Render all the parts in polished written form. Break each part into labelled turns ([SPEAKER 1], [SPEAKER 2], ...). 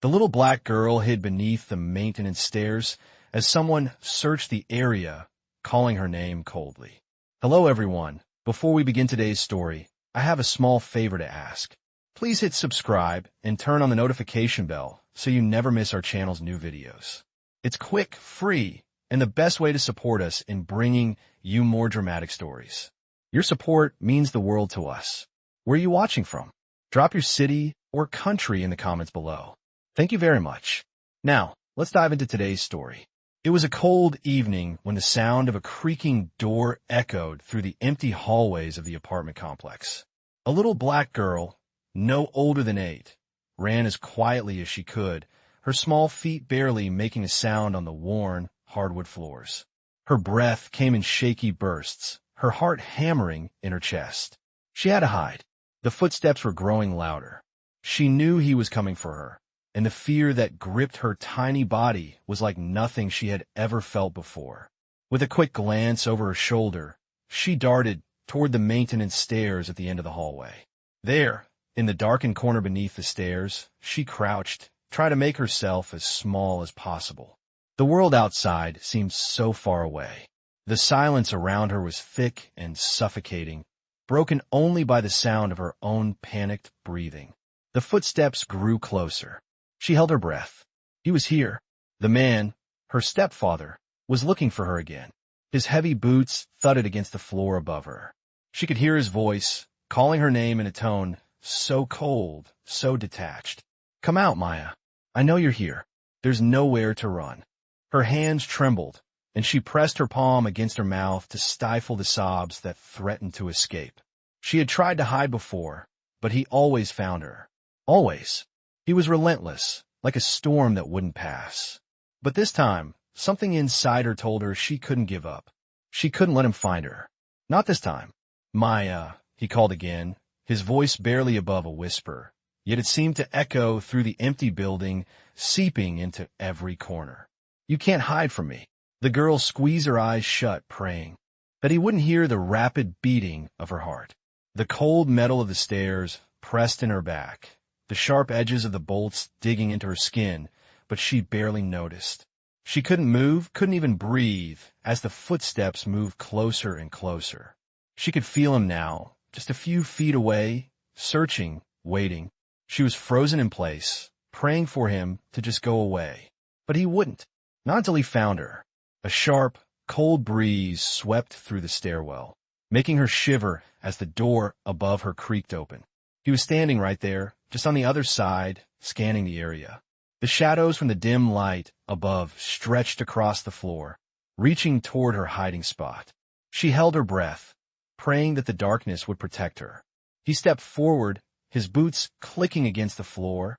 [SPEAKER 1] The little black girl hid beneath the maintenance stairs as someone searched the area, calling her name coldly. Hello, everyone. Before we begin today's story, I have a small favor to ask. Please hit subscribe and turn on the notification bell so you never miss our channel's new videos. It's quick, free, and the best way to support us in bringing you more dramatic stories. Your support means the world to us. Where are you watching from? Drop your city or country in the comments below. Thank you very much. Now, let's dive into today's story. It was a cold evening when the sound of a creaking door echoed through the empty hallways of the apartment complex. A little black girl, no older than 8, ran as quietly as she could, her small feet barely making a sound on the worn, hardwood floors. Her breath came in shaky bursts, her heart hammering in her chest. She had to hide. The footsteps were growing louder. She knew he was coming for her, and the fear that gripped her tiny body was like nothing she had ever felt before. With a quick glance over her shoulder, she darted toward the maintenance stairs at the end of the hallway. There, in the darkened corner beneath the stairs, she crouched, trying to make herself as small as possible. The world outside seemed so far away. The silence around her was thick and suffocating, broken only by the sound of her own panicked breathing. The footsteps grew closer. She held her breath. He was here. The man, her stepfather, was looking for her again. His heavy boots thudded against the floor above her. She could hear his voice, calling her name in a tone so cold, so detached. Come out, Maya. I know you're here. There's nowhere to run. Her hands trembled, and she pressed her palm against her mouth to stifle the sobs that threatened to escape. She had tried to hide before, but he always found her. Always. He was relentless, like a storm that wouldn't pass. But this time, something inside her told her she couldn't give up. She couldn't let him find her. Not this time. Maya, he called again, his voice barely above a whisper, yet it seemed to echo through the empty building, seeping into every corner. You can't hide from me. The girl squeezed her eyes shut, praying that he wouldn't hear the rapid beating of her heart. The cold metal of the stairs pressed in her back, the sharp edges of the bolts digging into her skin, but she barely noticed. She couldn't move, couldn't even breathe, as the footsteps moved closer and closer. She could feel him now, just a few feet away, searching, waiting. She was frozen in place, praying for him to just go away. But he wouldn't. Not until he found her. A sharp, cold breeze swept through the stairwell, making her shiver as the door above her creaked open. He was standing right there, just on the other side, scanning the area. The shadows from the dim light above stretched across the floor, reaching toward her hiding spot. She held her breath, praying that the darkness would protect her. He stepped forward, his boots clicking against the floor,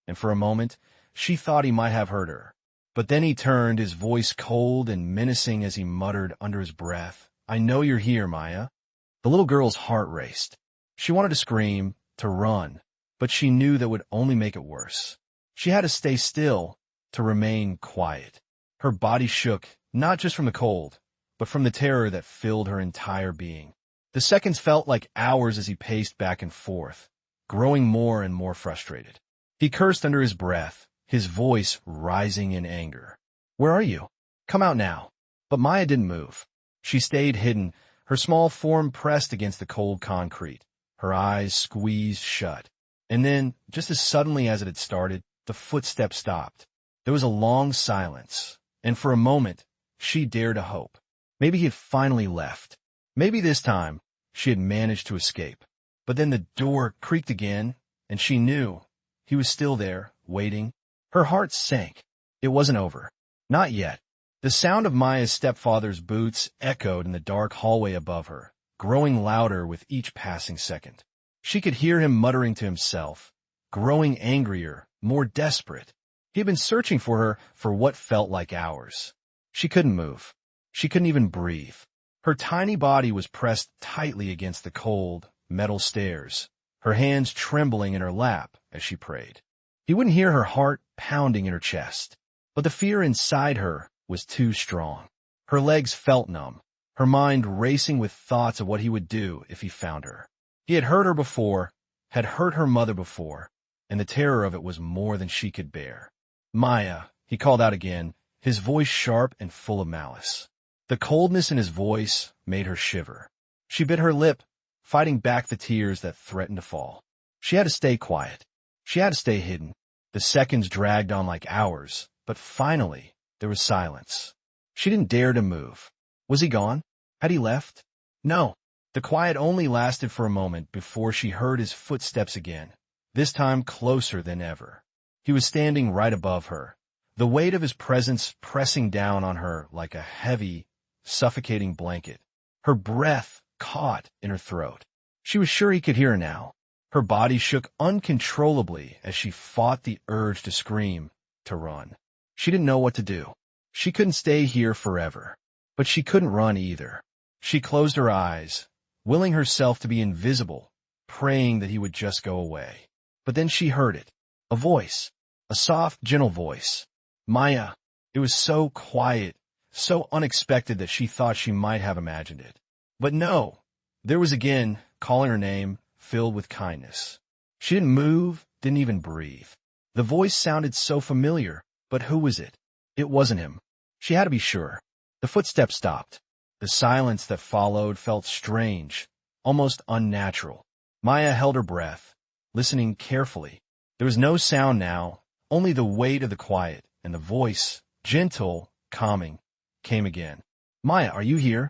[SPEAKER 1] and for a moment, she thought he might have heard her. But then he turned, his voice cold and menacing as he muttered under his breath, I know you're here, Maya. The little girl's heart raced. She wanted to scream, to run, but she knew that would only make it worse. She had to stay still, to remain quiet. Her body shook, not just from the cold, but from the terror that filled her entire being. The seconds felt like hours as he paced back and forth, growing more and more frustrated. He cursed under his breath, his voice rising in anger. Where are you? Come out now. But Maya didn't move. She stayed hidden, her small form pressed against the cold concrete, her eyes squeezed shut. And then, just as suddenly as it had started, the footsteps stopped. There was a long silence, and for a moment, she dared to hope. Maybe he had finally left. Maybe this time, she had managed to escape. But then the door creaked again, and she knew he was still there, waiting. Her heart sank. It wasn't over. Not yet. The sound of Maya's stepfather's boots echoed in the dark hallway above her, growing louder with each passing second. She could hear him muttering to himself, growing angrier, more desperate. He had been searching for her for what felt like hours. She couldn't move. She couldn't even breathe. Her tiny body was pressed tightly against the cold, metal stairs, her hands trembling in her lap as she prayed. He wouldn't hear her heart pounding in her chest, but the fear inside her was too strong. Her legs felt numb, her mind racing with thoughts of what he would do if he found her. He had hurt her before, had hurt her mother before, and the terror of it was more than she could bear. "Maya," he called out again, his voice sharp and full of malice. The coldness in his voice made her shiver. She bit her lip, fighting back the tears that threatened to fall. She had to stay quiet. She had to stay hidden. The seconds dragged on like hours, but finally there was silence. She didn't dare to move. Was he gone? Had he left? No. The quiet only lasted for a moment before she heard his footsteps again, this time closer than ever. He was standing right above her, the weight of his presence pressing down on her like a heavy, suffocating blanket. Her breath caught in her throat. She was sure he could hear her now. Her body shook uncontrollably as she fought the urge to scream, to run. She didn't know what to do. She couldn't stay here forever, but she couldn't run either. She closed her eyes, willing herself to be invisible, praying that he would just go away. But then she heard it. A voice. A soft, gentle voice. "Maya." It was so quiet, so unexpected that she thought she might have imagined it. But no. There was again, calling her name, filled with kindness. She didn't move, didn't even breathe. The voice sounded so familiar, but who was it? It wasn't him. She had to be sure. The footsteps stopped. The silence that followed felt strange, almost unnatural. Maya held her breath, listening carefully. There was no sound now, only the weight of the quiet, and the voice, gentle, calming, came again. "Maya, are you here?"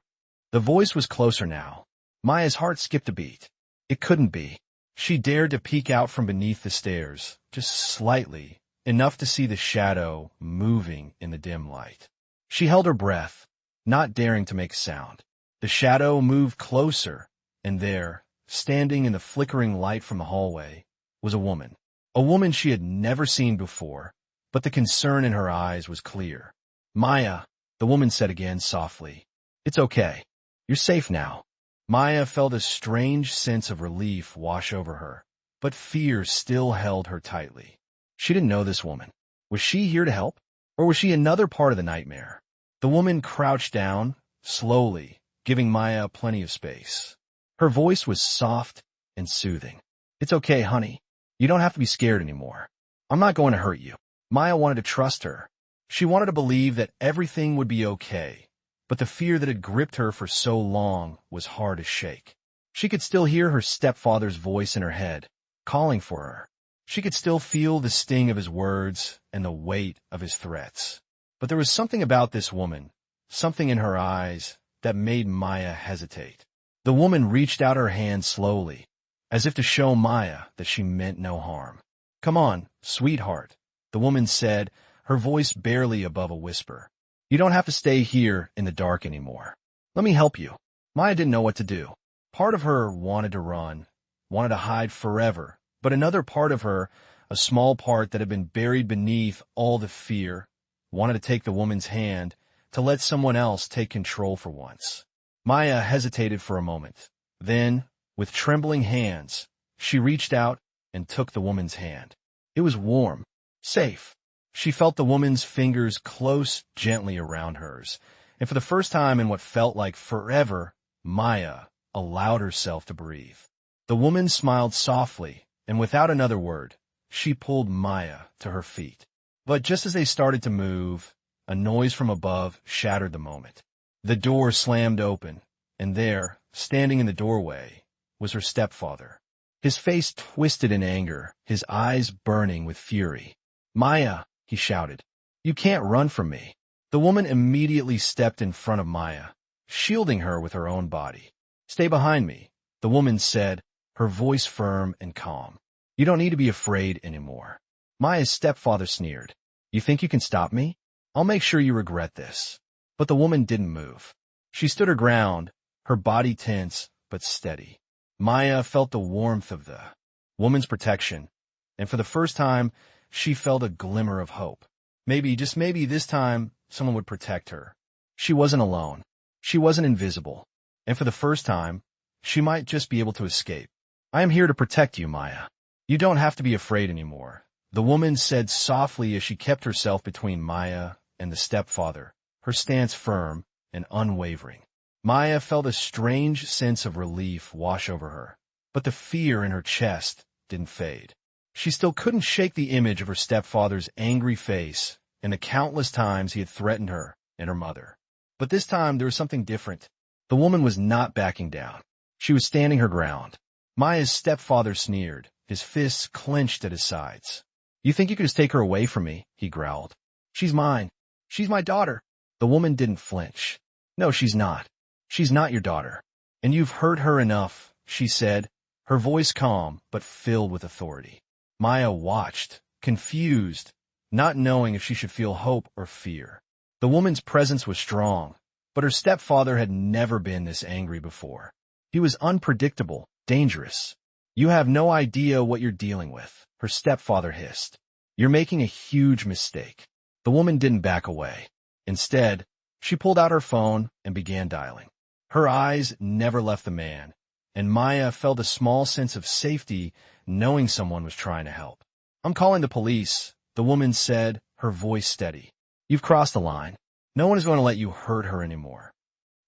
[SPEAKER 1] The voice was closer now. Maya's heart skipped a beat. It couldn't be. She dared to peek out from beneath the stairs, just slightly, enough to see the shadow moving in the dim light. She held her breath, not daring to make a sound. The shadow moved closer, and there, standing in the flickering light from the hallway, was a woman. A woman she had never seen before, but the concern in her eyes was clear. "Maya," the woman said again softly. "It's okay. You're safe now." Maya felt a strange sense of relief wash over her, but fear still held her tightly. She didn't know this woman. Was she here to help? Or was she another part of the nightmare? The woman crouched down, slowly, giving Maya plenty of space. Her voice was soft and soothing. "It's okay, honey. You don't have to be scared anymore. I'm not going to hurt you." Maya wanted to trust her. She wanted to believe that everything would be okay, but the fear that had gripped her for so long was hard to shake. She could still hear her stepfather's voice in her head, calling for her. She could still feel the sting of his words and the weight of his threats. But there was something about this woman, something in her eyes, that made Maya hesitate. The woman reached out her hand slowly, as if to show Maya that she meant no harm. "Come on, sweetheart," the woman said, her voice barely above a whisper. "You don't have to stay here in the dark anymore. Let me help you." Maya didn't know what to do. Part of her wanted to run, wanted to hide forever, but another part of her, a small part that had been buried beneath all the fear, wanted to take the woman's hand, to let someone else take control for once. Maya hesitated for a moment. Then, with trembling hands, she reached out and took the woman's hand. It was warm, safe. She felt the woman's fingers close gently around hers, and for the first time in what felt like forever, Maya allowed herself to breathe. The woman smiled softly, and without another word, she pulled Maya to her feet. But just as they started to move, a noise from above shattered the moment. The door slammed open, and there, standing in the doorway, was her stepfather. His face twisted in anger, his eyes burning with fury. "Maya," he shouted, "you can't run from me." The woman immediately stepped in front of Maya, shielding her with her own body. "Stay behind me," the woman said, her voice firm and calm. "You don't need to be afraid anymore." Maya's stepfather sneered. "You think you can stop me? I'll make sure you regret this." But the woman didn't move. She stood her ground, her body tense but steady. Maya felt the warmth of the woman's protection, and for the first time, she felt a glimmer of hope. Maybe, just maybe this time, someone would protect her. She wasn't alone. She wasn't invisible. And for the first time, she might just be able to escape. "I am here to protect you, Maya. You don't have to be afraid anymore," the woman said softly as she kept herself between Maya and the stepfather, her stance firm and unwavering. Maya felt a strange sense of relief wash over her, but the fear in her chest didn't fade. She still couldn't shake the image of her stepfather's angry face and the countless times he had threatened her and her mother. But this time there was something different. The woman was not backing down. She was standing her ground. Maya's stepfather sneered, his fists clenched at his sides. "You think you could just take her away from me?" he growled. "She's mine. She's my daughter." The woman didn't flinch. "No, she's not. She's not your daughter. And you've hurt her enough," she said, her voice calm but filled with authority. Maya watched, confused, not knowing if she should feel hope or fear. The woman's presence was strong, but her stepfather had never been this angry before. He was unpredictable, dangerous. "You have no idea what you're dealing with," her stepfather hissed. "You're making a huge mistake." The woman didn't back away. Instead, she pulled out her phone and began dialing. Her eyes never left the man, and Maya felt a small sense of safety knowing someone was trying to help. "I'm calling the police," the woman said, her voice steady. "You've crossed the line. No one is going to let you hurt her anymore."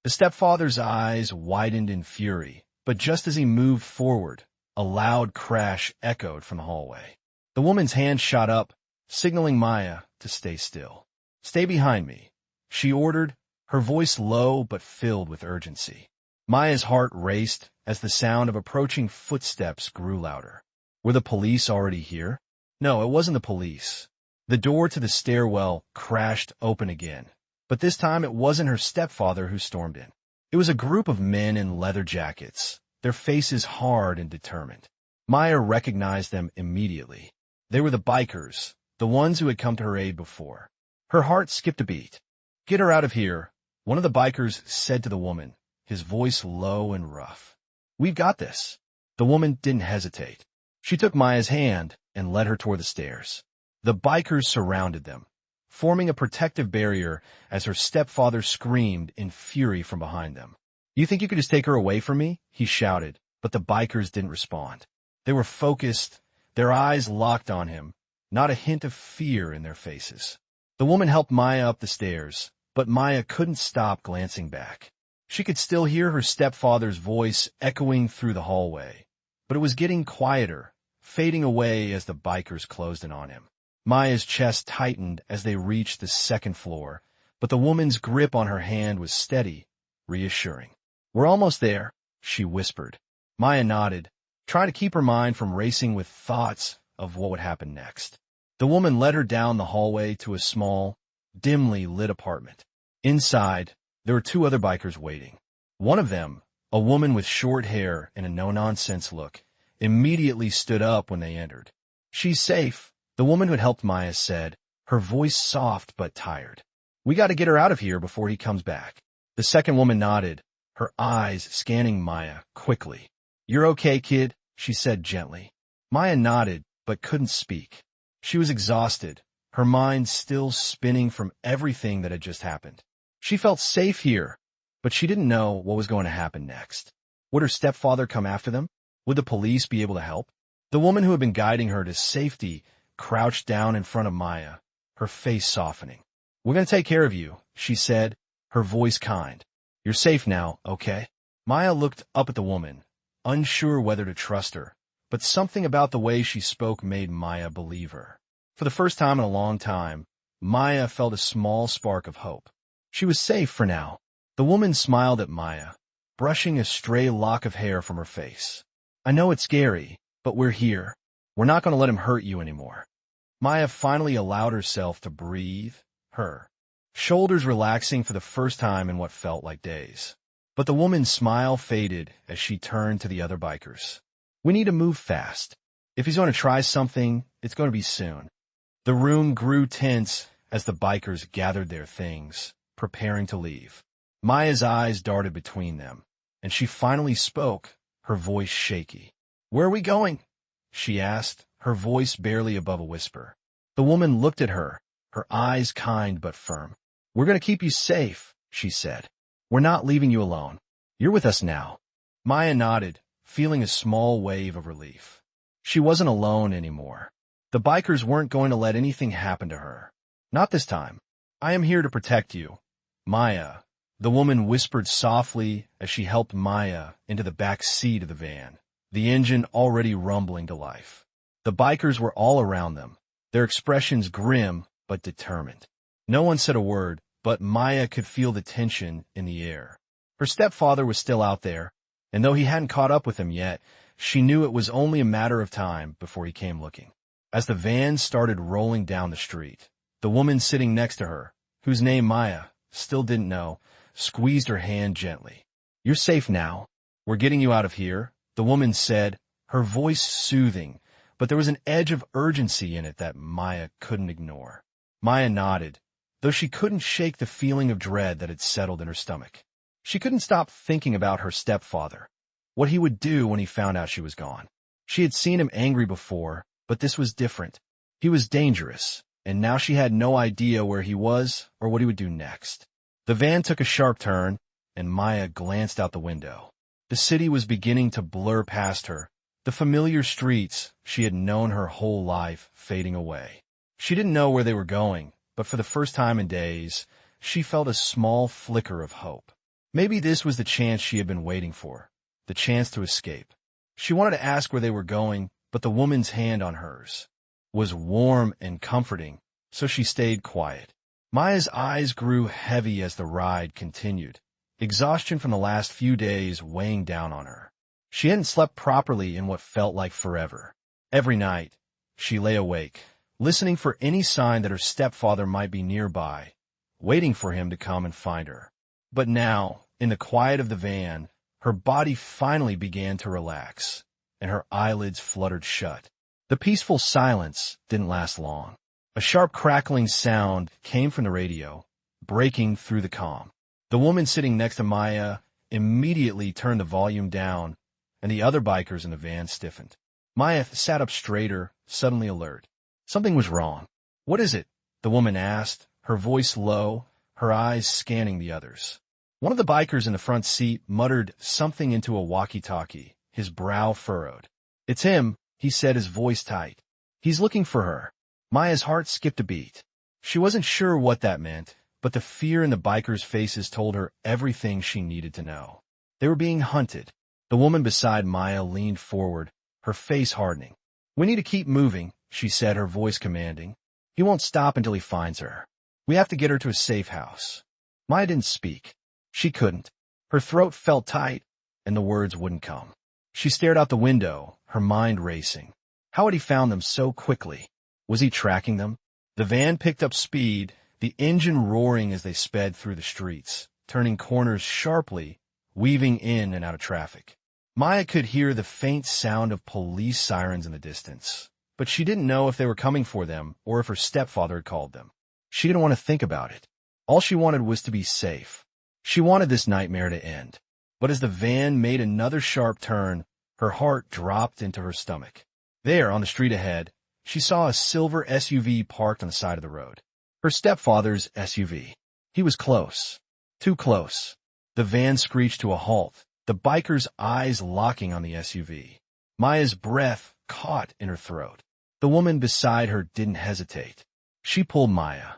[SPEAKER 1] The stepfather's eyes widened in fury, but just as he moved forward, a loud crash echoed from the hallway. The woman's hand shot up, signaling Maya to stay still. "Stay behind me," she ordered, her voice low but filled with urgency. Maya's heart raced as the sound of approaching footsteps grew louder. Were the police already here? No, it wasn't the police. The door to the stairwell crashed open again, but this time it wasn't her stepfather who stormed in. It was a group of men in leather jackets, their faces hard and determined. Maya recognized them immediately. They were the bikers, the ones who had come to her aid before. Her heart skipped a beat. "Get her out of here," one of the bikers said to the woman, his voice low and rough. "We've got this." The woman didn't hesitate. She took Maya's hand and led her toward the stairs. The bikers surrounded them, forming a protective barrier as her stepfather screamed in fury from behind them. "You think you could just take her away from me?" he shouted, but the bikers didn't respond. They were focused, their eyes locked on him, not a hint of fear in their faces. The woman helped Maya up the stairs, but Maya couldn't stop glancing back. She could still hear her stepfather's voice echoing through the hallway, but it was getting quieter, fading away as the bikers closed in on him. Maya's chest tightened as they reached the second floor, but the woman's grip on her hand was steady, reassuring. "We're almost there," she whispered. Maya nodded, trying to keep her mind from racing with thoughts of what would happen next. The woman led her down the hallway to a small, dimly lit apartment. Inside, there were two other bikers waiting. One of them, a woman with short hair and a no-nonsense look, immediately stood up when they entered. "She's safe," the woman who had helped Maya said, her voice soft but tired. "We got to get her out of here before he comes back." The second woman nodded, her eyes scanning Maya quickly. "You're okay, kid," she said gently. Maya nodded but couldn't speak. She was exhausted, her mind still spinning from everything that had just happened. She felt safe here, but she didn't know what was going to happen next. Would her stepfather come after them? Would the police be able to help? The woman who had been guiding her to safety crouched down in front of Maya, her face softening. "We're going to take care of you," she said, her voice kind. "You're safe now, okay?" Maya looked up at the woman, unsure whether to trust her, but something about the way she spoke made Maya believe her. For the first time in a long time, Maya felt a small spark of hope. She was safe for now. The woman smiled at Maya, brushing a stray lock of hair from her face. "I know it's scary, but we're here. We're not going to let him hurt you anymore." Maya finally allowed herself to breathe, her shoulders relaxing for the first time in what felt like days. But the woman's smile faded as she turned to the other bikers. "We need to move fast. If he's going to try something, it's going to be soon." The room grew tense as the bikers gathered their things, preparing to leave. Maya's eyes darted between them, and she finally spoke, her voice shaky. "Where are we going?" she asked, her voice barely above a whisper. The woman looked at her, her eyes kind but firm. "We're going to keep you safe," she said. "We're not leaving you alone. You're with us now." Maya nodded, feeling a small wave of relief. She wasn't alone anymore. The bikers weren't going to let anything happen to her. Not this time. "I am here to protect you, Maya," the woman whispered softly as she helped Maya into the back seat of the van, the engine already rumbling to life. The bikers were all around them, their expressions grim but determined. No one said a word, but Maya could feel the tension in the air. Her stepfather was still out there, and though he hadn't caught up with him yet, she knew it was only a matter of time before he came looking. As the van started rolling down the street, the woman sitting next to her, whose name Maya still didn't know, squeezed her hand gently. "You're safe now. We're getting you out of here," the woman said, her voice soothing, but there was an edge of urgency in it that Maya couldn't ignore. Maya nodded, though she couldn't shake the feeling of dread that had settled in her stomach. She couldn't stop thinking about her stepfather, what he would do when he found out she was gone. She had seen him angry before, but this was different. He was dangerous, and now she had no idea where he was or what he would do next. The van took a sharp turn, and Maya glanced out the window. The city was beginning to blur past her, the familiar streets she had known her whole life fading away. She didn't know where they were going, but for the first time in days, she felt a small flicker of hope. Maybe this was the chance she had been waiting for, the chance to escape. She wanted to ask where they were going, but the woman's hand on hers was warm and comforting, so she stayed quiet. Maya's eyes grew heavy as the ride continued, exhaustion from the last few days weighing down on her. She hadn't slept properly in what felt like forever. Every night, she lay awake, listening for any sign that her stepfather might be nearby, waiting for him to come and find her. But now, in the quiet of the van, her body finally began to relax, and her eyelids fluttered shut. The peaceful silence didn't last long. A sharp crackling sound came from the radio, breaking through the calm. The woman sitting next to Maya immediately turned the volume down, and the other bikers in the van stiffened. Maya sat up straighter, suddenly alert. Something was wrong. "What is it?" the woman asked, her voice low, her eyes scanning the others. One of the bikers in the front seat muttered something into a walkie-talkie, his brow furrowed. "It's him," he said, his voice tight. "He's looking for her." Maya's heart skipped a beat. She wasn't sure what that meant, but the fear in the bikers' faces told her everything she needed to know. They were being hunted. The woman beside Maya leaned forward, her face hardening. "We need to keep moving," she said, her voice commanding. "He won't stop until he finds her. We have to get her to a safe house." Maya didn't speak. She couldn't. Her throat felt tight, and the words wouldn't come. She stared out the window, her mind racing. How had he found them so quickly? Was he tracking them? The van picked up speed, the engine roaring as they sped through the streets, turning corners sharply, weaving in and out of traffic. Maya could hear the faint sound of police sirens in the distance, but she didn't know if they were coming for them or if her stepfather had called them. She didn't want to think about it. All she wanted was to be safe. She wanted this nightmare to end. But as the van made another sharp turn, her heart dropped into her stomach. There, on the street ahead, she saw a silver SUV parked on the side of the road. Her stepfather's SUV. He was close. Too close. The van screeched to a halt, the biker's eyes locking on the SUV. Maya's breath caught in her throat. The woman beside her didn't hesitate. She pulled Maya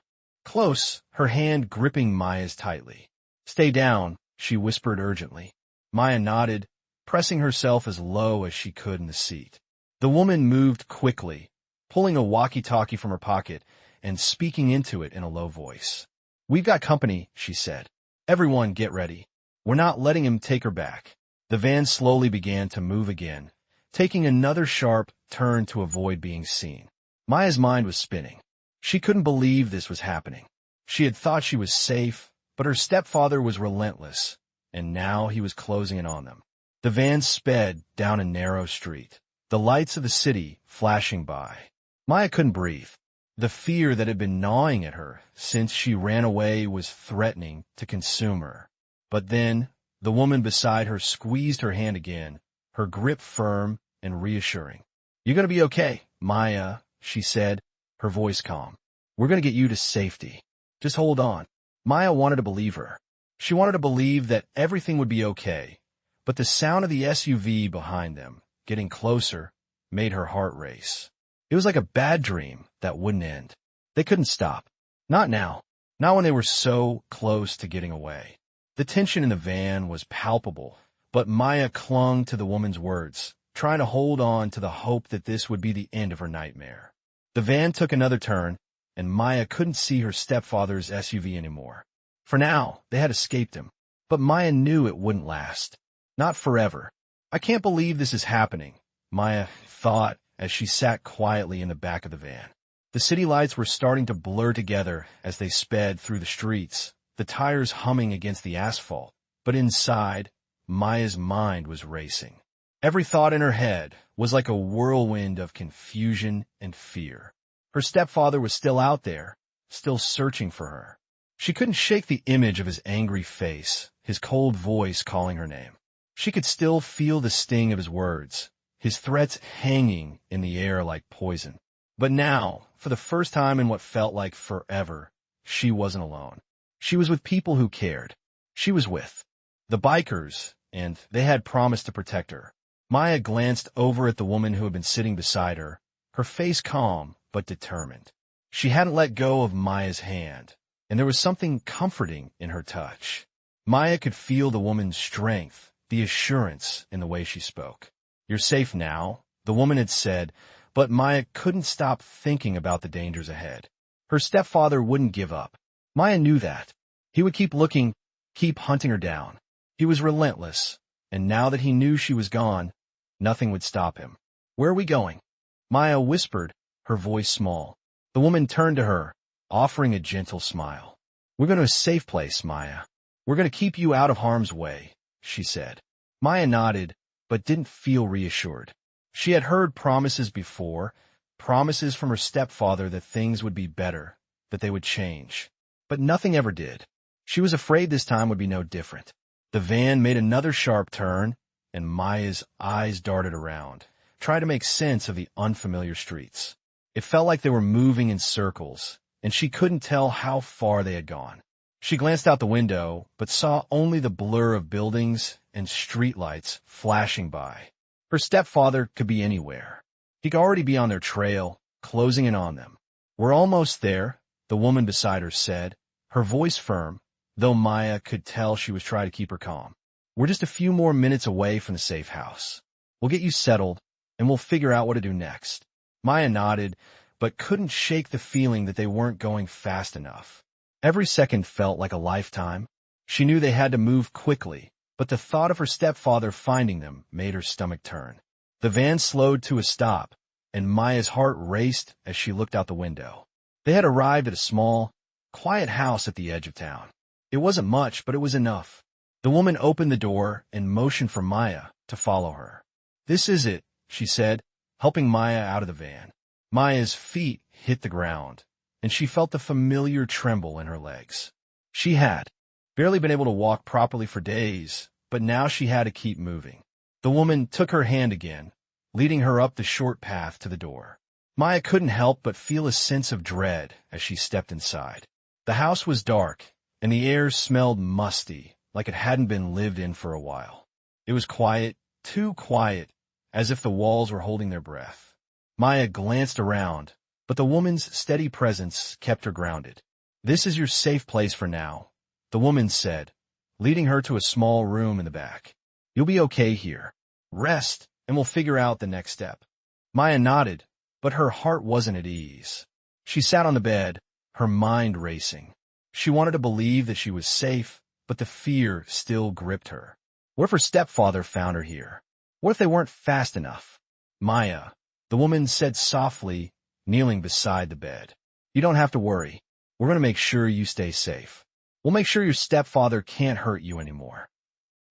[SPEAKER 1] close, her hand gripping Maya's tightly. "Stay down," she whispered urgently. Maya nodded, pressing herself as low as she could in the seat. The woman moved quickly, pulling a walkie-talkie from her pocket and speaking into it in a low voice. "We've got company," she said. "Everyone get ready. We're not letting him take her back." The van slowly began to move again, taking another sharp turn to avoid being seen. Maya's mind was spinning. She couldn't believe this was happening. She had thought she was safe, but her stepfather was relentless, and now he was closing in on them. The van sped down a narrow street, the lights of the city flashing by. Maya couldn't breathe. The fear that had been gnawing at her since she ran away was threatening to consume her. But then, the woman beside her squeezed her hand again, her grip firm and reassuring. "You're going to be okay, Maya," she said, her voice calm. "We're going to get you to safety. Just hold on." Maya wanted to believe her. She wanted to believe that everything would be okay, but the sound of the SUV behind them, getting closer, made her heart race. It was like a bad dream that wouldn't end. They couldn't stop. Not now. Not when they were so close to getting away. The tension in the van was palpable, but Maya clung to the woman's words, trying to hold on to the hope that this would be the end of her nightmare. The van took another turn, and Maya couldn't see her stepfather's SUV anymore. For now, they had escaped him. But Maya knew it wouldn't last. Not forever. I can't believe this is happening, Maya thought as she sat quietly in the back of the van. The city lights were starting to blur together as they sped through the streets, the tires humming against the asphalt. But inside, Maya's mind was racing. Every thought in her head was like a whirlwind of confusion and fear. Her stepfather was still out there, still searching for her. She couldn't shake the image of his angry face, his cold voice calling her name. She could still feel the sting of his words, his threats hanging in the air like poison. But now, for the first time in what felt like forever, she wasn't alone. She was with people who cared. She was with the bikers, and they had promised to protect her. Maya glanced over at the woman who had been sitting beside her, her face calm but determined. She hadn't let go of Maya's hand, and there was something comforting in her touch. Maya could feel the woman's strength, the assurance in the way she spoke. "You're safe now," the woman had said, but Maya couldn't stop thinking about the dangers ahead. Her stepfather wouldn't give up. Maya knew that. He would keep looking, keep hunting her down. He was relentless, and now that he knew she was gone, nothing would stop him. "Where are we going?" Maya whispered, her voice small. The woman turned to her, offering a gentle smile. "We're going to a safe place, Maya. We're going to keep you out of harm's way," she said. Maya nodded, but didn't feel reassured. She had heard promises before, promises from her stepfather that things would be better, that they would change. But nothing ever did. She was afraid this time would be no different. The van made another sharp turn, and Maya's eyes darted around, trying to make sense of the unfamiliar streets. It felt like they were moving in circles, and she couldn't tell how far they had gone. She glanced out the window, but saw only the blur of buildings and streetlights flashing by. Her stepfather could be anywhere. He could already be on their trail, closing in on them. "We're almost there," the woman beside her said, her voice firm, though Maya could tell she was trying to keep her calm. "We're just a few more minutes away from the safe house. We'll get you settled, and we'll figure out what to do next." Maya nodded, but couldn't shake the feeling that they weren't going fast enough. Every second felt like a lifetime. She knew they had to move quickly, but the thought of her stepfather finding them made her stomach turn. The van slowed to a stop, and Maya's heart raced as she looked out the window. They had arrived at a small, quiet house at the edge of town. It wasn't much, but it was enough. The woman opened the door and motioned for Maya to follow her. "This is it," she said, helping Maya out of the van. Maya's feet hit the ground, and she felt the familiar tremble in her legs. She had barely been able to walk properly for days, but now she had to keep moving. The woman took her hand again, leading her up the short path to the door. Maya couldn't help but feel a sense of dread as she stepped inside. The house was dark, and the air smelled musty, like it hadn't been lived in for a while. It was quiet, too quiet, as if the walls were holding their breath. Maya glanced around, but the woman's steady presence kept her grounded. "This is your safe place for now," the woman said, leading her to a small room in the back. "You'll be okay here. Rest, and we'll figure out the next step." Maya nodded, but her heart wasn't at ease. She sat on the bed, her mind racing. She wanted to believe that she was safe, but the fear still gripped her. What if her stepfather found her here? What if they weren't fast enough? "Maya," the woman said softly, kneeling beside the bed. "You don't have to worry. We're going to make sure you stay safe. We'll make sure your stepfather can't hurt you anymore."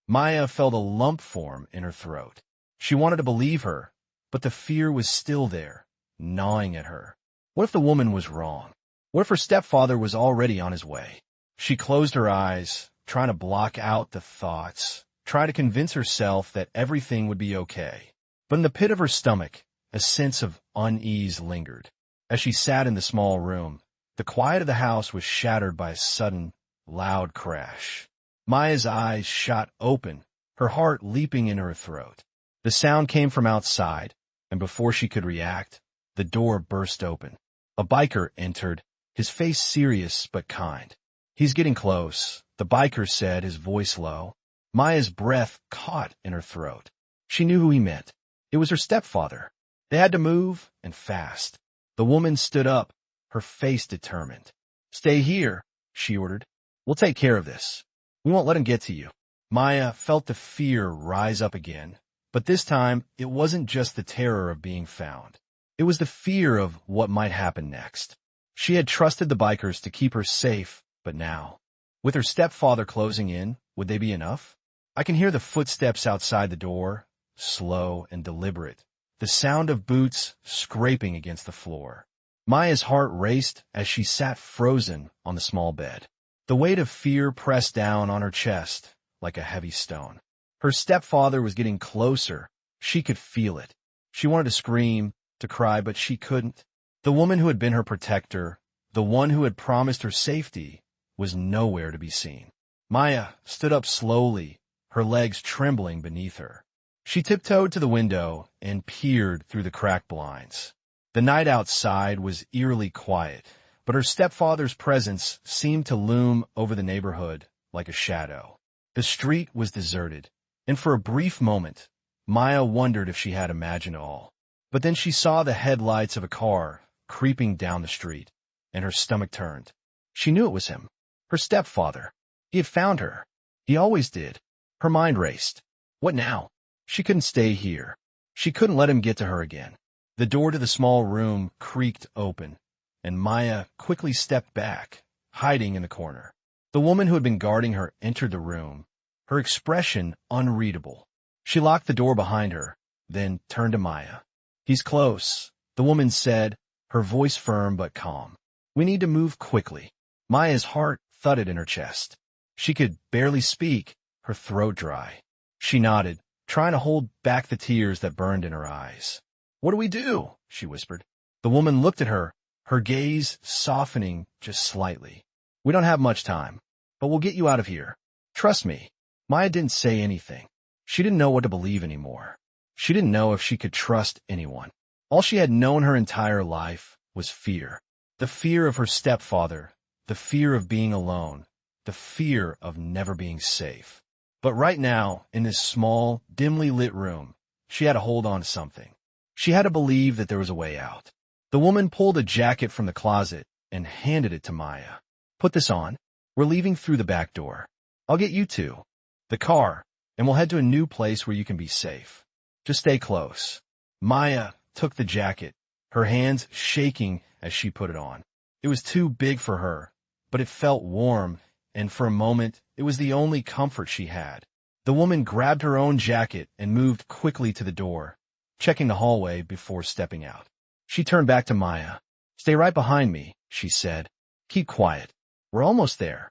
[SPEAKER 1] Maya felt a lump form in her throat. She wanted to believe her, but the fear was still there, gnawing at her. What if the woman was wrong? What if her stepfather was already on his way? She closed her eyes, trying to block out the thoughts, trying to convince herself that everything would be okay. But in the pit of her stomach, a sense of unease lingered. As she sat in the small room, the quiet of the house was shattered by a sudden, loud crash. Maya's eyes shot open, her heart leaping in her throat. The sound came from outside, and before she could react, the door burst open. A biker entered, his face serious but kind. "He's getting close," the biker said, his voice low. Maya's breath caught in her throat. She knew who he meant. It was her stepfather. They had to move, and fast. The woman stood up, her face determined. "Stay here," she ordered. "We'll take care of this. We won't let him get to you." Maya felt the fear rise up again, but this time it wasn't just the terror of being found. It was the fear of what might happen next. She had trusted the bikers to keep her safe, but now, with her stepfather closing in, would they be enough? I can hear the footsteps outside the door, slow and deliberate, the sound of boots scraping against the floor. Maya's heart raced as she sat frozen on the small bed. The weight of fear pressed down on her chest like a heavy stone. Her stepfather was getting closer. She could feel it. She wanted to scream, to cry, but she couldn't. The woman who had been her protector, the one who had promised her safety, was nowhere to be seen. Maya stood up slowly, her legs trembling beneath her. She tiptoed to the window and peered through the cracked blinds. The night outside was eerily quiet, but her stepfather's presence seemed to loom over the neighborhood like a shadow. The street was deserted, and for a brief moment, Maya wondered if she had imagined all. But then she saw the headlights of a car creeping down the street, and her stomach turned. She knew it was him, her stepfather. He had found her. He always did. Her mind raced. What now? She couldn't stay here. She couldn't let him get to her again. The door to the small room creaked open, and Maya quickly stepped back, hiding in the corner. The woman who had been guarding her entered the room, her expression unreadable. She locked the door behind her, then turned to Maya. "He's close," the woman said, her voice firm but calm. "We need to move quickly." Maya's heart thudded in her chest. She could barely speak, her throat dry. She nodded, trying to hold back the tears that burned in her eyes. "What do we do?" she whispered. The woman looked at her, her gaze softening just slightly. "We don't have much time, but we'll get you out of here. Trust me." Maya didn't say anything. She didn't know what to believe anymore. She didn't know if she could trust anyone. All she had known her entire life was fear. The fear of her stepfather, the fear of being alone, the fear of never being safe. But right now, in this small, dimly lit room, she had to hold on to something. She had to believe that there was a way out. The woman pulled a jacket from the closet and handed it to Maya. "Put this on. We're leaving through the back door. I'll get you to the car, and we'll head to a new place where you can be safe. Just stay close." Maya took the jacket, her hands shaking as she put it on. It was too big for her, but it felt warm, and for a moment, it was the only comfort she had. The woman grabbed her own jacket and moved quickly to the door, checking the hallway before stepping out. She turned back to Maya. "Stay right behind me," she said. "Keep quiet. We're almost there."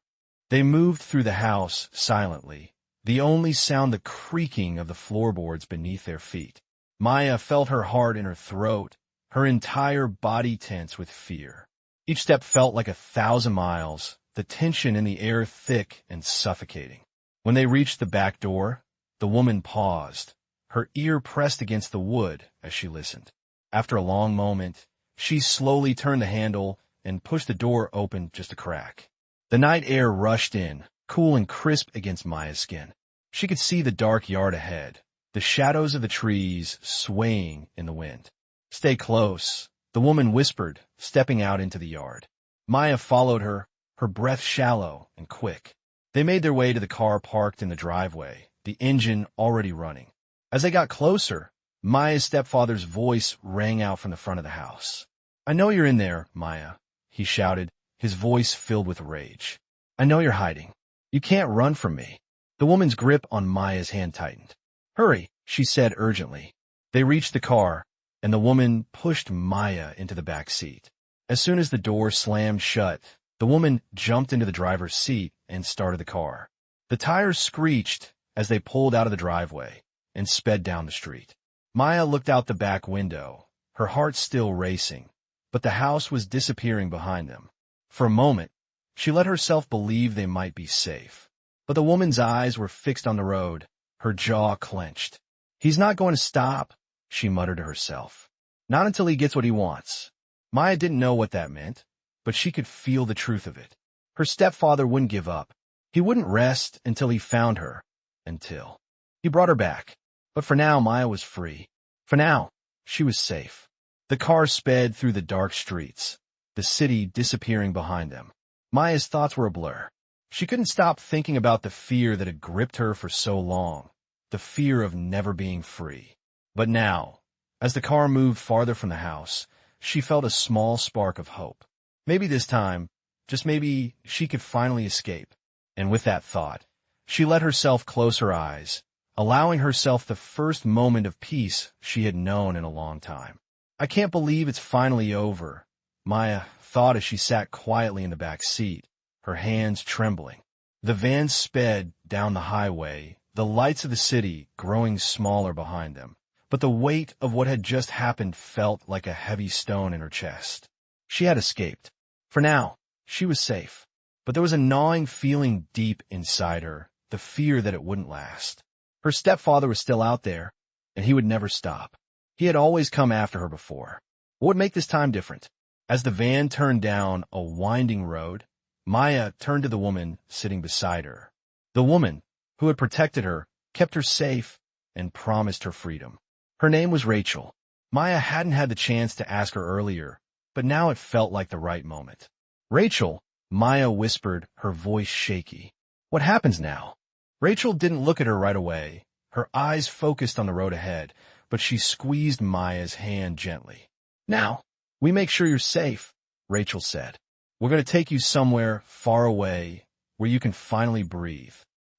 [SPEAKER 1] They moved through the house silently, the only sound the creaking of the floorboards beneath their feet. Maya felt her heart in her throat, her entire body tense with fear. Each step felt like 1,000 miles, the tension in the air thick and suffocating. When they reached the back door, the woman paused, her ear pressed against the wood as she listened. After a long moment, she slowly turned the handle and pushed the door open just a crack. The night air rushed in, cool and crisp against Maya's skin. She could see the dark yard ahead, the shadows of the trees swaying in the wind. "Stay close," the woman whispered, stepping out into the yard. Maya followed her, her breath shallow and quick. They made their way to the car parked in the driveway, the engine already running. As they got closer, Maya's stepfather's voice rang out from the front of the house. "I know you're in there, Maya," he shouted, his voice filled with rage. "I know you're hiding. You can't run from me." The woman's grip on Maya's hand tightened. "Hurry," she said urgently. They reached the car, and the woman pushed Maya into the back seat. As soon as the door slammed shut, the woman jumped into the driver's seat and started the car. The tires screeched as they pulled out of the driveway and sped down the street. Maya looked out the back window, her heart still racing, but the house was disappearing behind them. For a moment, she let herself believe they might be safe. But the woman's eyes were fixed on the road, her jaw clenched. "He's not going to stop," she muttered to herself. "Not until he gets what he wants." Maya didn't know what that meant, but she could feel the truth of it. Her stepfather wouldn't give up. He wouldn't rest until he found her. Until he brought her back. But for now, Maya was free. For now, she was safe. The car sped through the dark streets, the city disappearing behind them. Maya's thoughts were a blur. She couldn't stop thinking about the fear that had gripped her for so long, the fear of never being free. But now, as the car moved farther from the house, she felt a small spark of hope. Maybe this time, just maybe, she could finally escape. And with that thought, she let herself close her eyes, allowing herself the first moment of peace she had known in a long time. I can't believe it's finally over, Maya thought as she sat quietly in the back seat, her hands trembling. The van sped down the highway, the lights of the city growing smaller behind them. But the weight of what had just happened felt like a heavy stone in her chest. She had escaped. For now, she was safe. But there was a gnawing feeling deep inside her, the fear that it wouldn't last. Her stepfather was still out there, and he would never stop. He had always come after her before. What would make this time different? As the van turned down a winding road, Maya turned to the woman sitting beside her. The woman, who had protected her, kept her safe, and promised her freedom. Her name was Rachel. Maya hadn't had the chance to ask her earlier, but now it felt like the right moment. Rachel, Maya whispered, her voice shaky. What happens now? Rachel didn't look at her right away. Her eyes focused on the road ahead, but she squeezed Maya's hand gently. Now, we make sure you're safe, Rachel said. We're going to take you somewhere far away where you can finally breathe.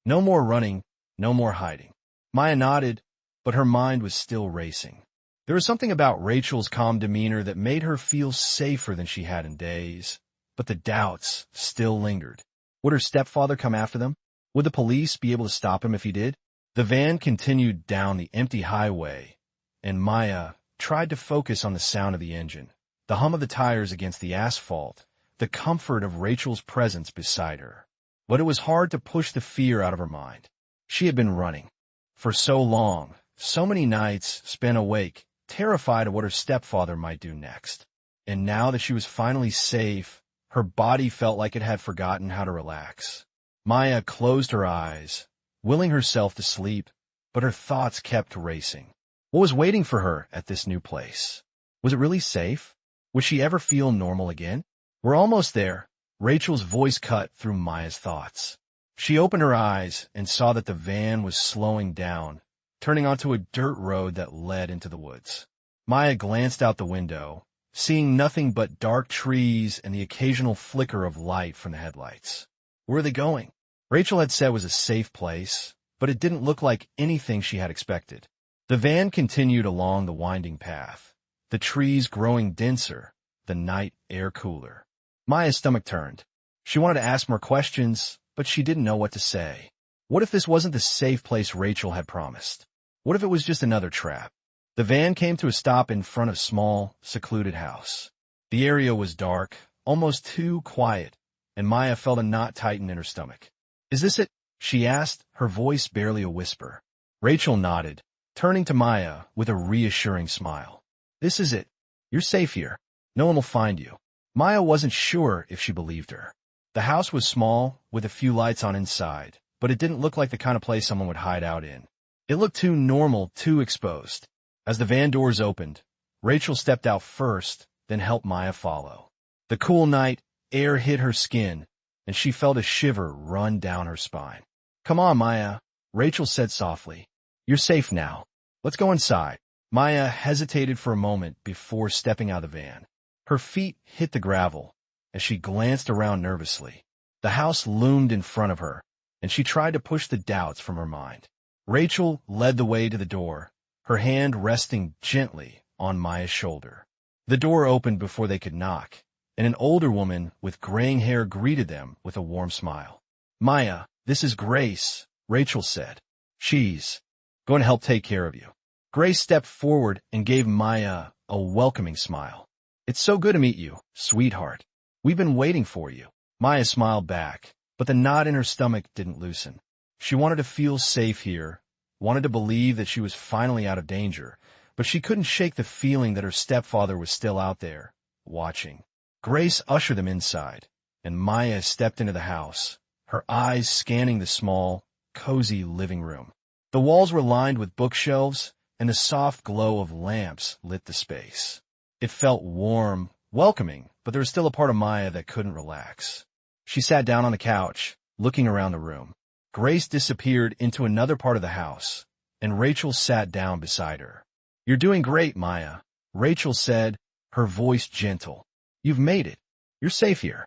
[SPEAKER 1] No more running, no more hiding. Maya nodded, but her mind was still racing. There was something about Rachel's calm demeanor that made her feel safer than she had in days, but the doubts still lingered. Would her stepfather come after them? Would the police be able to stop him if he did? The van continued down the empty highway, and Maya tried to focus on the sound of the engine, the hum of the tires against the asphalt, the comfort of Rachel's presence beside her. But it was hard to push the fear out of her mind. She had been running for so long, so many nights spent awake, terrified of what her stepfather might do next. And now that she was finally safe, her body felt like it had forgotten how to relax. Maya closed her eyes, willing herself to sleep, but her thoughts kept racing. What was waiting for her at this new place? Was it really safe? Would she ever feel normal again? We're almost there. Rachel's voice cut through Maya's thoughts. She opened her eyes and saw that the van was slowing down, turning onto a dirt road that led into the woods. Maya glanced out the window, seeing nothing but dark trees and the occasional flicker of light from the headlights. Where were they going? Rachel had said it was a safe place, but it didn't look like anything she had expected. The van continued along the winding path, the trees growing denser, the night air cooler. Maya's stomach turned. She wanted to ask more questions, but she didn't know what to say. What if this wasn't the safe place Rachel had promised? What if it was just another trap? The van came to a stop in front of a small, secluded house. The area was dark, almost too quiet, and Maya felt a knot tighten in her stomach. Is this it? She asked, her voice barely a whisper. Rachel nodded, turning to Maya with a reassuring smile. This is it. You're safe here. No one will find you. Maya wasn't sure if she believed her. The house was small, with a few lights on inside, but it didn't look like the kind of place someone would hide out in. It looked too normal, too exposed. As the van doors opened, Rachel stepped out first, then helped Maya follow. The cool night air hit her skin, and she felt a shiver run down her spine. Come on, Maya, Rachel said softly. You're safe now. Let's go inside. Maya hesitated for a moment before stepping out of the van. Her feet hit the gravel as she glanced around nervously. The house loomed in front of her, and she tried to push the doubts from her mind. Rachel led the way to the door, her hand resting gently on Maya's shoulder. The door opened before they could knock, and an older woman with graying hair greeted them with a warm smile. Maya, this is Grace, Rachel said. She's going to help take care of you. Grace stepped forward and gave Maya a welcoming smile. It's so good to meet you, sweetheart. We've been waiting for you. Maya smiled back, but the knot in her stomach didn't loosen. She wanted to feel safe here, wanted to believe that she was finally out of danger, but she couldn't shake the feeling that her stepfather was still out there, watching. Grace ushered them inside, and Maya stepped into the house, her eyes scanning the small, cozy living room. The walls were lined with bookshelves, and the soft glow of lamps lit the space. It felt warm, welcoming, but there was still a part of Maya that couldn't relax. She sat down on the couch, looking around the room. Grace disappeared into another part of the house, and Rachel sat down beside her. "You're doing great, Maya," Rachel said, her voice gentle. "You've made it. You're safe here."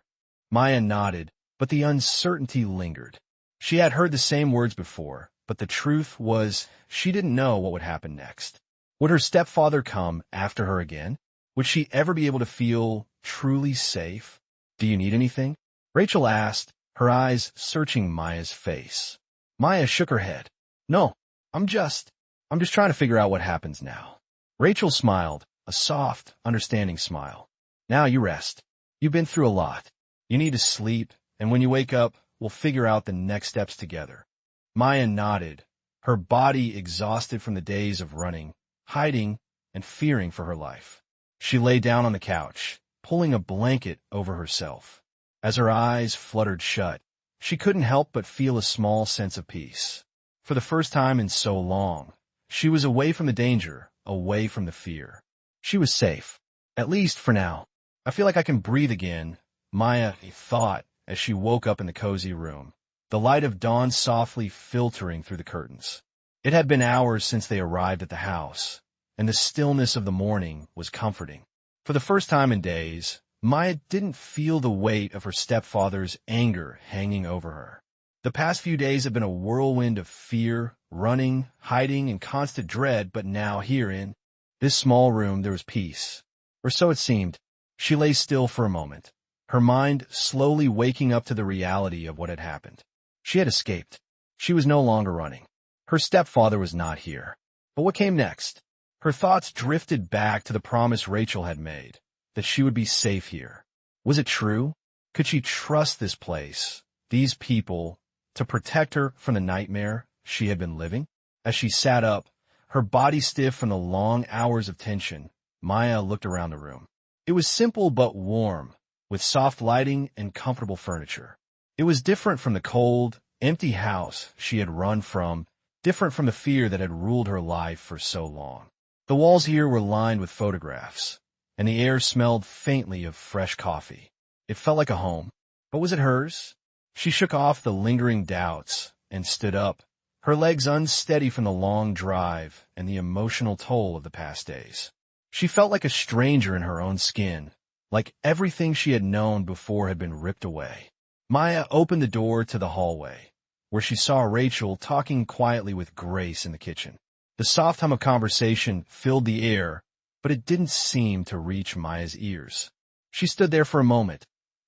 [SPEAKER 1] Maya nodded, but the uncertainty lingered. She had heard the same words before, but the truth was she didn't know what would happen next. Would her stepfather come after her again? Would she ever be able to feel truly safe? "Do you need anything?" Rachel asked, her eyes searching Maya's face. Maya shook her head. "No, I'm just trying to figure out what happens now." Rachel smiled, a soft, understanding smile. "Now you rest. You've been through a lot. You need to sleep, and when you wake up, we'll figure out the next steps together." Maya nodded, her body exhausted from the days of running, hiding, and fearing for her life. She lay down on the couch, pulling a blanket over herself. As her eyes fluttered shut, she couldn't help but feel a small sense of peace. For the first time in so long, she was away from the danger, away from the fear. She was safe, at least for now. "I feel like I can breathe again," Maya thought as she woke up in the cozy room, the light of dawn softly filtering through the curtains. It had been hours since they arrived at the house, and the stillness of the morning was comforting. For the first time in days, Maya didn't feel the weight of her stepfather's anger hanging over her. The past few days had been a whirlwind of fear, running, hiding, and constant dread, but now here in this small room there was peace. Or so it seemed. She lay still for a moment, her mind slowly waking up to the reality of what had happened. She had escaped. She was no longer running. Her stepfather was not here. But what came next? Her thoughts drifted back to the promise Rachel had made, that she would be safe here. Was it true? Could she trust this place, these people, to protect her from the nightmare she had been living? As she sat up, her body stiff from the long hours of tension, Maya looked around the room. It was simple but warm, with soft lighting and comfortable furniture. It was different from the cold, empty house she had run from, different from the fear that had ruled her life for so long. The walls here were lined with photographs, and the air smelled faintly of fresh coffee. It felt like a home, but was it hers? She shook off the lingering doubts and stood up, her legs unsteady from the long drive and the emotional toll of the past days. She felt like a stranger in her own skin, like everything she had known before had been ripped away. Maya opened the door to the hallway, where she saw Rachel talking quietly with Grace in the kitchen. The soft hum of conversation filled the air, but it didn't seem to reach Maya's ears. She stood there for a moment,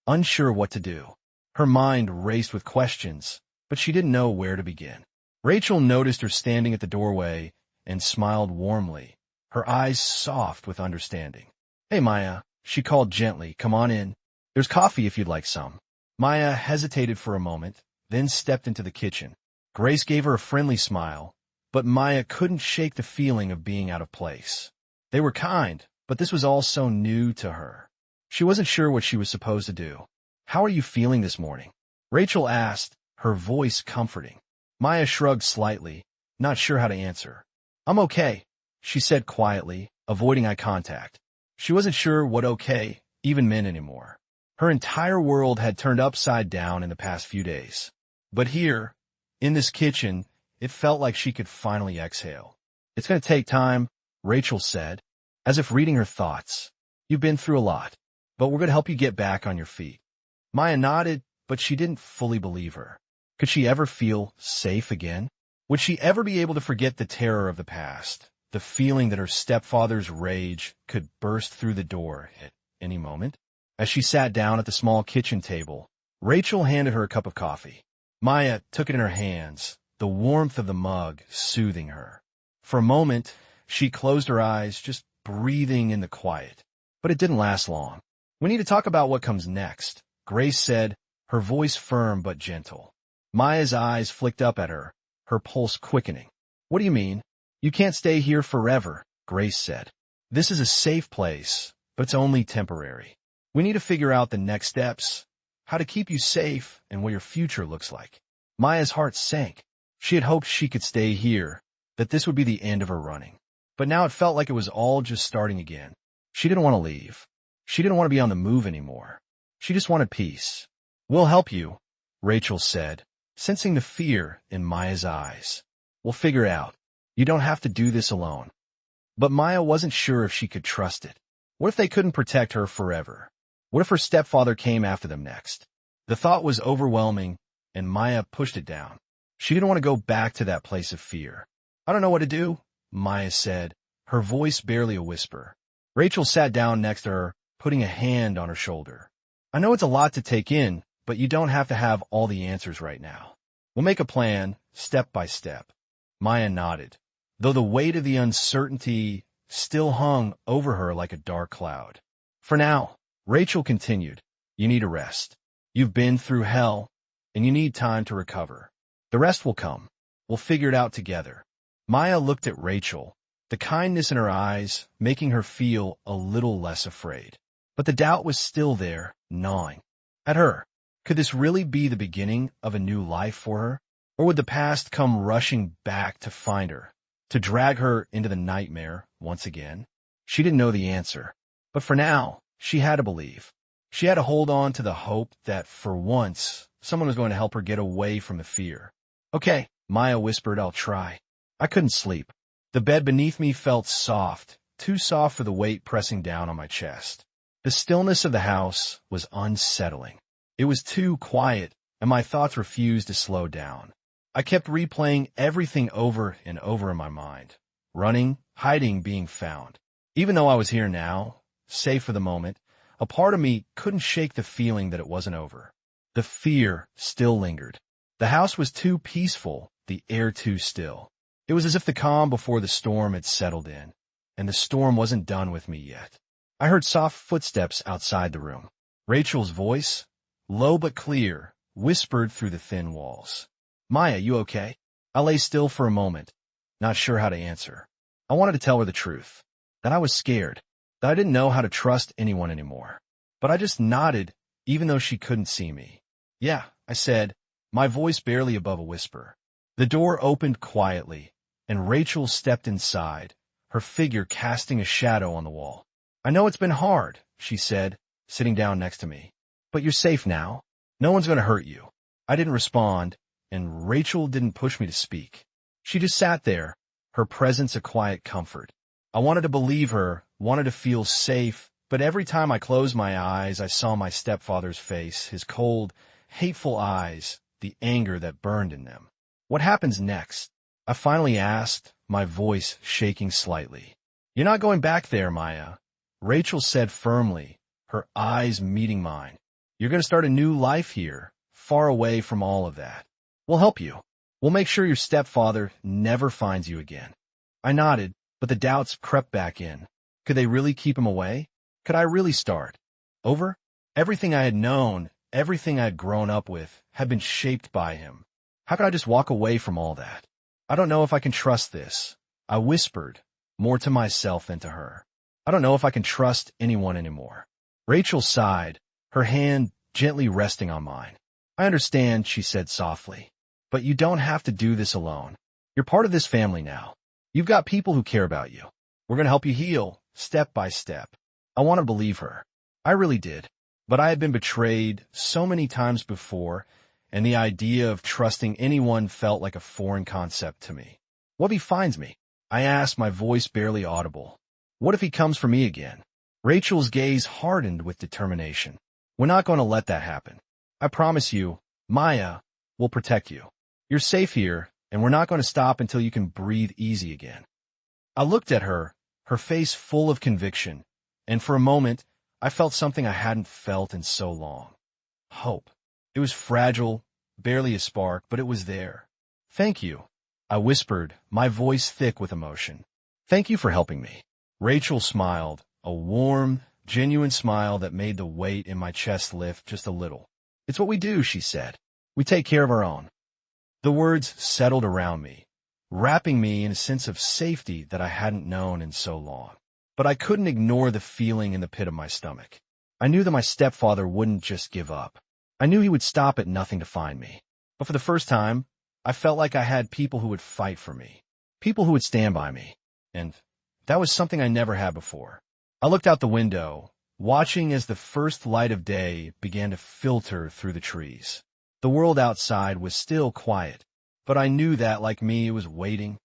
[SPEAKER 1] unsure what to do. Her mind raced with questions, but she didn't know where to begin. Rachel noticed her standing at the doorway and smiled warmly, her eyes soft with understanding. "Hey, Maya," she called gently, "come on in. There's coffee if you'd like some." Maya hesitated for a moment, then stepped into the kitchen. Grace gave her a friendly smile, but Maya couldn't shake the feeling of being out of place. They were kind, but this was all so new to her. She wasn't sure what she was supposed to do. "How are you feeling this morning?" Rachel asked, her voice comforting. Maya shrugged slightly, not sure how to answer. "I'm okay," she said quietly, avoiding eye contact. She wasn't sure what okay even meant anymore. Her entire world had turned upside down in the past few days. But here, in this kitchen, it felt like she could finally exhale. "It's going to take time," Rachel said, as if reading her thoughts. "You've been through a lot, but we're going to help you get back on your feet." Maya nodded, but she didn't fully believe her. Could she ever feel safe again? Would she ever be able to forget the terror of the past, the feeling that her stepfather's rage could burst through the door at any moment? As she sat down at the small kitchen table, Rachel handed her a cup of coffee. Maya took it in her hands, the warmth of the mug soothing her. For a moment, she closed her eyes, just breathing in the quiet. But it didn't last long. "We need to talk about what comes next," Grace said, her voice firm but gentle. Maya's eyes flicked up at her, her pulse quickening. "What do you mean?" "You can't stay here forever," Grace said. "This is a safe place, but it's only temporary. We need to figure out the next steps, how to keep you safe and what your future looks like." Maya's heart sank. She had hoped she could stay here, that this would be the end of her running. but now it felt like it was all just starting again. She didn't want to leave. She didn't want to be on the move anymore. She just wanted peace. "We'll help you," Rachel said, sensing the fear in Maya's eyes. "We'll figure it out. You don't have to do this alone." But Maya wasn't sure if she could trust it. What if they couldn't protect her forever? What if her stepfather came after them next? The thought was overwhelming, and Maya pushed it down. She didn't want to go back to that place of fear. "I don't know what to do," Maya said, her voice barely a whisper. Rachel sat down next to her, putting a hand on her shoulder. "I know it's a lot to take in, but you don't have to have all the answers right now. We'll make a plan, step by step." Maya nodded, though the weight of the uncertainty still hung over her like a dark cloud. "For now," Rachel continued, "you need a rest. You've been through hell, and you need time to recover. The rest will come. We'll figure it out together." Maya looked at Rachel, the kindness in her eyes making her feel a little less afraid. But the doubt was still there, gnawing at her. Could this really be the beginning of a new life for her? Or would the past come rushing back to find her, to drag her into the nightmare once again? She didn't know the answer. But for now, she had to believe. She had to hold on to the hope that, for once, someone was going to help her get away from the fear. "Okay," Maya whispered, "I'll try." I couldn't sleep. The bed beneath me felt soft, too soft for the weight pressing down on my chest. The stillness of the house was unsettling. It was too quiet, and my thoughts refused to slow down. I kept replaying everything over and over in my mind. Running, hiding, being found. Even though I was here now, safe for the moment, a part of me couldn't shake the feeling that it wasn't over. The fear still lingered. The house was too peaceful, the air too still. It was as if the calm before the storm had settled in, and the storm wasn't done with me yet. I heard soft footsteps outside the room. Rachel's voice, low but clear, whispered through the thin walls. "Maya, you okay?" I lay still for a moment, not sure how to answer. I wanted to tell her the truth, that I was scared, that I didn't know how to trust anyone anymore. But I just nodded, even though she couldn't see me. "Yeah," I said, my voice barely above a whisper. The door opened quietly, and Rachel stepped inside, her figure casting a shadow on the wall. "I know it's been hard," she said, sitting down next to me. "But you're safe now. No one's going to hurt you." I didn't respond, and Rachel didn't push me to speak. She just sat there, her presence a quiet comfort. I wanted to believe her, wanted to feel safe, but every time I closed my eyes, I saw my stepfather's face, his cold, hateful eyes, the anger that burned in them. "What happens next?" I finally asked, my voice shaking slightly. "You're not going back there, Maya," Rachel said firmly, her eyes meeting mine. "You're going to start a new life here, far away from all of that. We'll help you. We'll make sure your stepfather never finds you again." I nodded, but the doubts crept back in. Could they really keep him away? Could I really start over? Everything I had known, everything I had grown up with, had been shaped by him. How could I just walk away from all that? "I don't know if I can trust this," I whispered, more to myself than to her. "I don't know if I can trust anyone anymore." Rachel sighed, her hand gently resting on mine. "I understand," she said softly, "but you don't have to do this alone. You're part of this family now. You've got people who care about you. We're going to help you heal, step by step." I want to believe her. I really did. But I had been betrayed so many times before, and the idea of trusting anyone felt like a foreign concept to me. "What if he finds me?" I asked, my voice barely audible. "What if he comes for me again?" Rachel's gaze hardened with determination. "We're not going to let that happen. I promise you, Maya will protect you. You're safe here, and we're not going to stop until you can breathe easy again." I looked at her, her face full of conviction, and for a moment, I felt something I hadn't felt in so long. Hope. It was fragile, barely a spark, but it was there. "Thank you," I whispered, my voice thick with emotion. "Thank you for helping me." Rachel smiled, a warm, genuine smile that made the weight in my chest lift just a little. "It's what we do," she said. "We take care of our own." The words settled around me, wrapping me in a sense of safety that I hadn't known in so long. But I couldn't ignore the feeling in the pit of my stomach. I knew that my stepfather wouldn't just give up. I knew he would stop at nothing to find me. But for the first time, I felt like I had people who would fight for me, people who would stand by me. And That was something I never had before. I looked out the window, watching as the first light of day began to filter through the trees. The world outside was still quiet, but I knew that, like me, it was waiting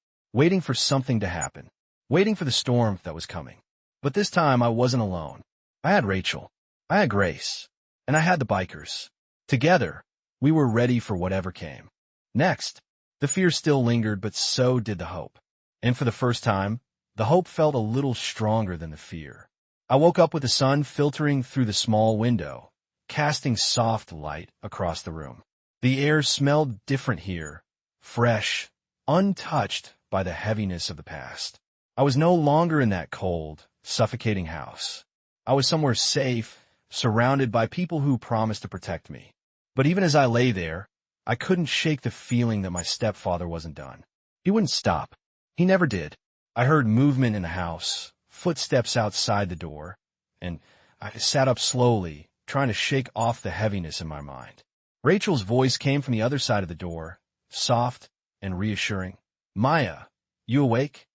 [SPEAKER 1] for something to happen, waiting for the storm that was coming. But this time I wasn't alone. I had Rachel, I had Grace, and I had the bikers. Together, we were ready for whatever came. Next, the fear still lingered, but so did the hope. And for the first time, the hope felt a little stronger than the fear. I woke up with the sun filtering through the small window, casting soft light across the room. The air smelled different here, fresh, untouched by the heaviness of the past. I was no longer in that cold, suffocating house. I was somewhere safe, surrounded by people who promised to protect me. But even as I lay there, I couldn't shake the feeling that my stepfather wasn't done. He wouldn't stop. He never did. I heard movement in the house, footsteps outside the door, and I sat up slowly, trying to shake off the heaviness in my mind. Rachel's voice came from the other side of the door, soft and reassuring. "Maya, you awake?"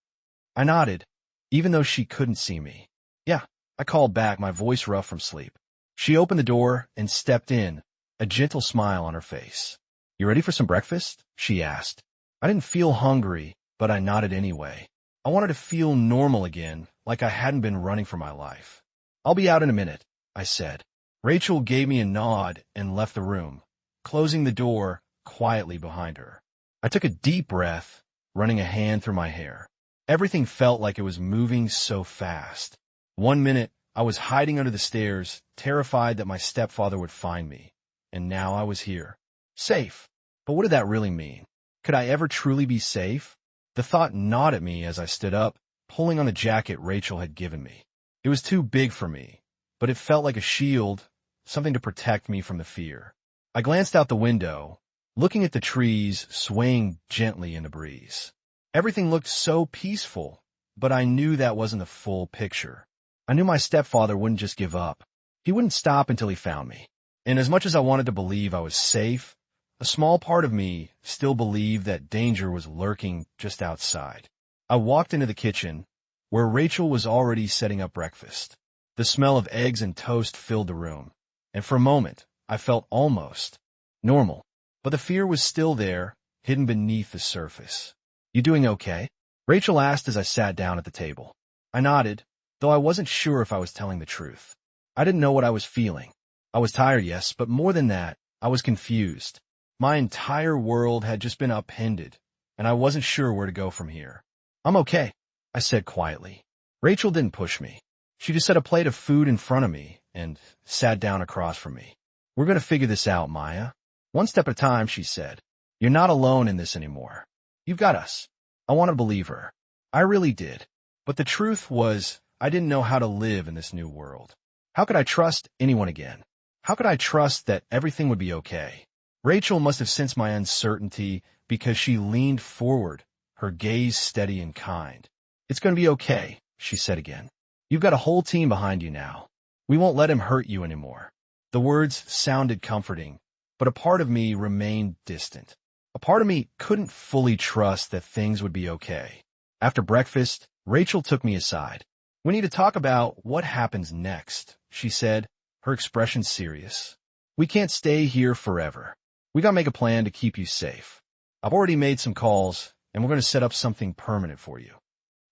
[SPEAKER 1] I nodded, even though she couldn't see me. "Yeah," I called back, my voice rough from sleep. She opened the door and stepped in, a gentle smile on her face. "You ready for some breakfast?" she asked. I didn't feel hungry, but I nodded anyway. I wanted to feel normal again, like I hadn't been running for my life. "I'll be out in a minute," I said. Rachel gave me a nod and left the room, closing the door quietly behind her. I took a deep breath, running a hand through my hair. Everything felt like it was moving so fast. 1 minute, I was hiding under the stairs, terrified that my stepfather would find me. And now I was here. Safe. But what did that really mean? Could I ever truly be safe? The thought gnawed at me as I stood up, pulling on the jacket Rachel had given me. It was too big for me, but it felt like a shield, something to protect me from the fear. I glanced out the window, looking at the trees swaying gently in the breeze. Everything looked so peaceful, but I knew that wasn't the full picture. I knew my stepfather wouldn't just give up. He wouldn't stop until he found me. And as much as I wanted to believe I was safe, a small part of me still believed that danger was lurking just outside. I walked into the kitchen, where Rachel was already setting up breakfast. The smell of eggs and toast filled the room, and for a moment, I felt almost normal. But the fear was still there, hidden beneath the surface. "You doing okay?" Rachel asked as I sat down at the table. I nodded, though I wasn't sure if I was telling the truth. I didn't know what I was feeling. I was tired, yes, but more than that, I was confused. My entire world had just been upended, and I wasn't sure where to go from here. "I'm okay," I said quietly. Rachel didn't push me. She just set a plate of food in front of me and sat down across from me. "We're going to figure this out, Maya. One step at a time," she said. "You're not alone in this anymore. You've got us." I wanted to believe her. I really did. But the truth was, I didn't know how to live in this new world. How could I trust anyone again? How could I trust that everything would be okay? Rachel must have sensed my uncertainty because she leaned forward, her gaze steady and kind. "It's going to be okay," she said again. "You've got a whole team behind you now. We won't let him hurt you anymore." The words sounded comforting, but a part of me remained distant. A part of me couldn't fully trust that things would be okay. After breakfast, Rachel took me aside. "We need to talk about what happens next," she said, her expression serious. "We can't stay here forever. We gotta make a plan to keep you safe. I've already made some calls, and we're going to set up something permanent for you."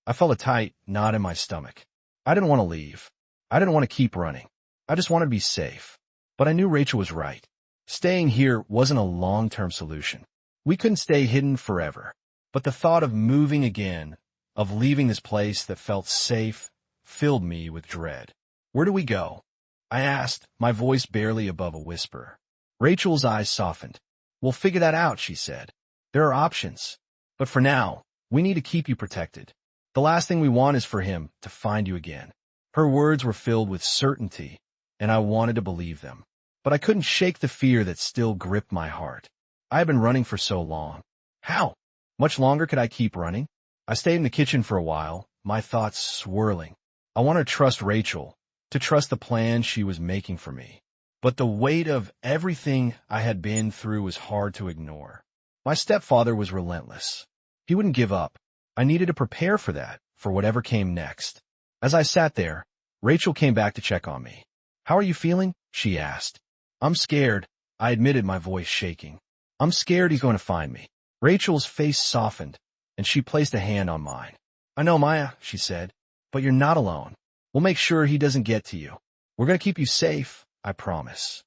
[SPEAKER 1] I felt a tight knot in my stomach. I didn't want to leave. I didn't want to keep running. I just wanted to be safe. But I knew Rachel was right. Staying here wasn't a long-term solution. We couldn't stay hidden forever. But the thought of moving again, of leaving this place that felt safe, filled me with dread. "Where do we go?" I asked, my voice barely above a whisper. Rachel's eyes softened. "We'll figure that out," she said. "There are options. But for now, we need to keep you protected. The last thing we want is for him to find you again." Her words were filled with certainty, and I wanted to believe them. But I couldn't shake the fear that still gripped my heart. I had been running for so long. How much longer could I keep running? I stayed in the kitchen for a while, my thoughts swirling. I wanted to trust Rachel, to trust the plan she was making for me. But the weight of everything I had been through was hard to ignore. My stepfather was relentless. He wouldn't give up. I needed to prepare for that, for whatever came next. As I sat there, Rachel came back to check on me. "How are you feeling?" she asked. "I'm scared," I admitted, my voice shaking. "I'm scared he's going to find me." Rachel's face softened, and she placed a hand on mine. "I know, Maya," she said, "but you're not alone. We'll make sure he doesn't get to you. We're going to keep you safe, I promise."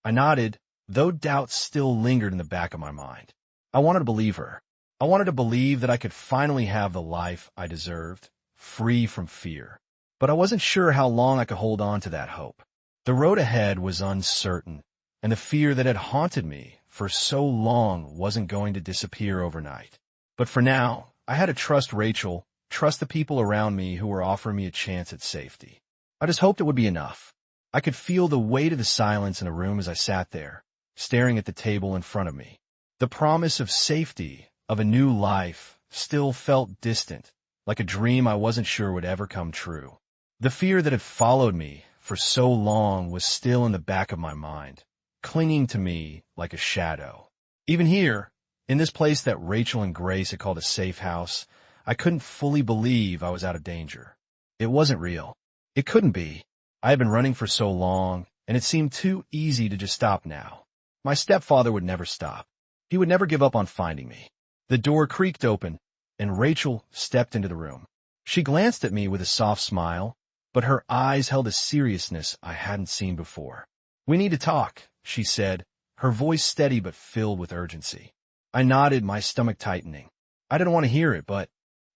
[SPEAKER 1] I nodded, though doubts still lingered in the back of my mind. I wanted to believe her. I wanted to believe that I could finally have the life I deserved, free from fear. But I wasn't sure how long I could hold on to that hope. The road ahead was uncertain, and the fear that had haunted me for so long wasn't going to disappear overnight. But for now, I had to trust Rachel, trust the people around me who were offering me a chance at safety. I just hoped it would be enough. I could feel the weight of the silence in the room as I sat there, staring at the table in front of me. The promise of safety, of a new life, still felt distant, like a dream I wasn't sure would ever come true. The fear that had followed me for so long was still in the back of my mind, clinging to me like a shadow. Even here, in this place that Rachel and Grace had called a safe house, I couldn't fully believe I was out of danger. It wasn't real. It couldn't be. I had been running for so long, and it seemed too easy to just stop now. My stepfather would never stop. He would never give up on finding me. The door creaked open, and Rachel stepped into the room. She glanced at me with a soft smile, but her eyes held a seriousness I hadn't seen before. "We need to talk," she said, her voice steady but filled with urgency. I nodded, my stomach tightening. I didn't want to hear it, but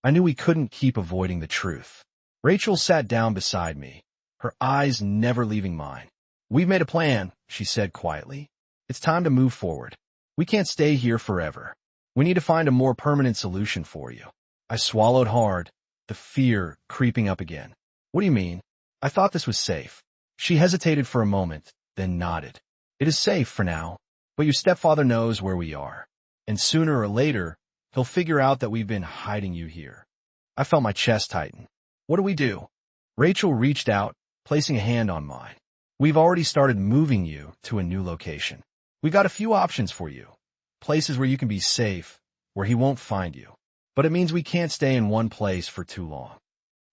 [SPEAKER 1] I knew we couldn't keep avoiding the truth. Rachel sat down beside me, her eyes never leaving mine. "We've made a plan," she said quietly. "It's time to move forward. We can't stay here forever. We need to find a more permanent solution for you." I swallowed hard, the fear creeping up again. "What do you mean? I thought this was safe." She hesitated for a moment, then nodded. "It is safe for now, but your stepfather knows where we are, and sooner or later, he'll figure out that we've been hiding you here." I felt my chest tighten. "What do we do?" Rachel reached out, placing a hand on mine. "We've already started moving you to a new location. We've got a few options for you, places where you can be safe, where he won't find you. But it means we can't stay in one place for too long."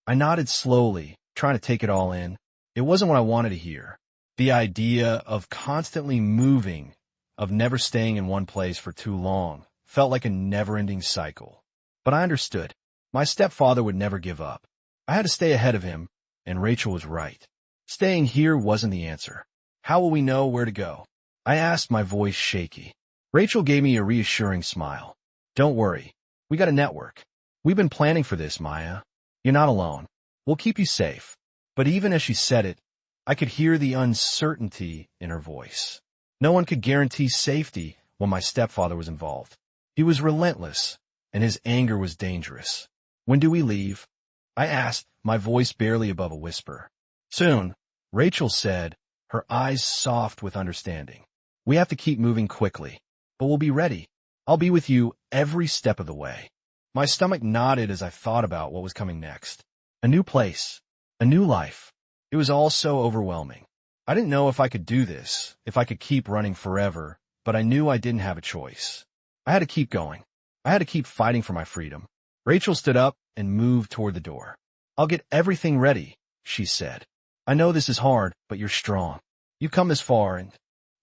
[SPEAKER 1] I nodded slowly, trying to take it all in. It wasn't what I wanted to hear. The idea of constantly moving, of never staying in one place for too long, felt like a never-ending cycle. But I understood. My stepfather would never give up. I had to stay ahead of him, and Rachel was right. Staying here wasn't the answer. "How will we know where to go?" I asked, my voice shaky. Rachel gave me a reassuring smile. "Don't worry. We got a network. We've been planning for this, Maya. You're not alone. We'll keep you safe." But even as she said it, I could hear the uncertainty in her voice. No one could guarantee safety when my stepfather was involved. He was relentless, and his anger was dangerous. "When do we leave?" I asked, my voice barely above a whisper. "Soon," Rachel said, her eyes soft with understanding. "We have to keep moving quickly, but we'll be ready. I'll be with you every step of the way." My stomach nodded as I thought about what was coming next. A new place, a new life. It was all so overwhelming. I didn't know if I could do this, if I could keep running forever, but I knew I didn't have a choice. I had to keep going. I had to keep fighting for my freedom. Rachel stood up and moved toward the door. "I'll get everything ready," she said. "I know this is hard, but you're strong. You've come this far, and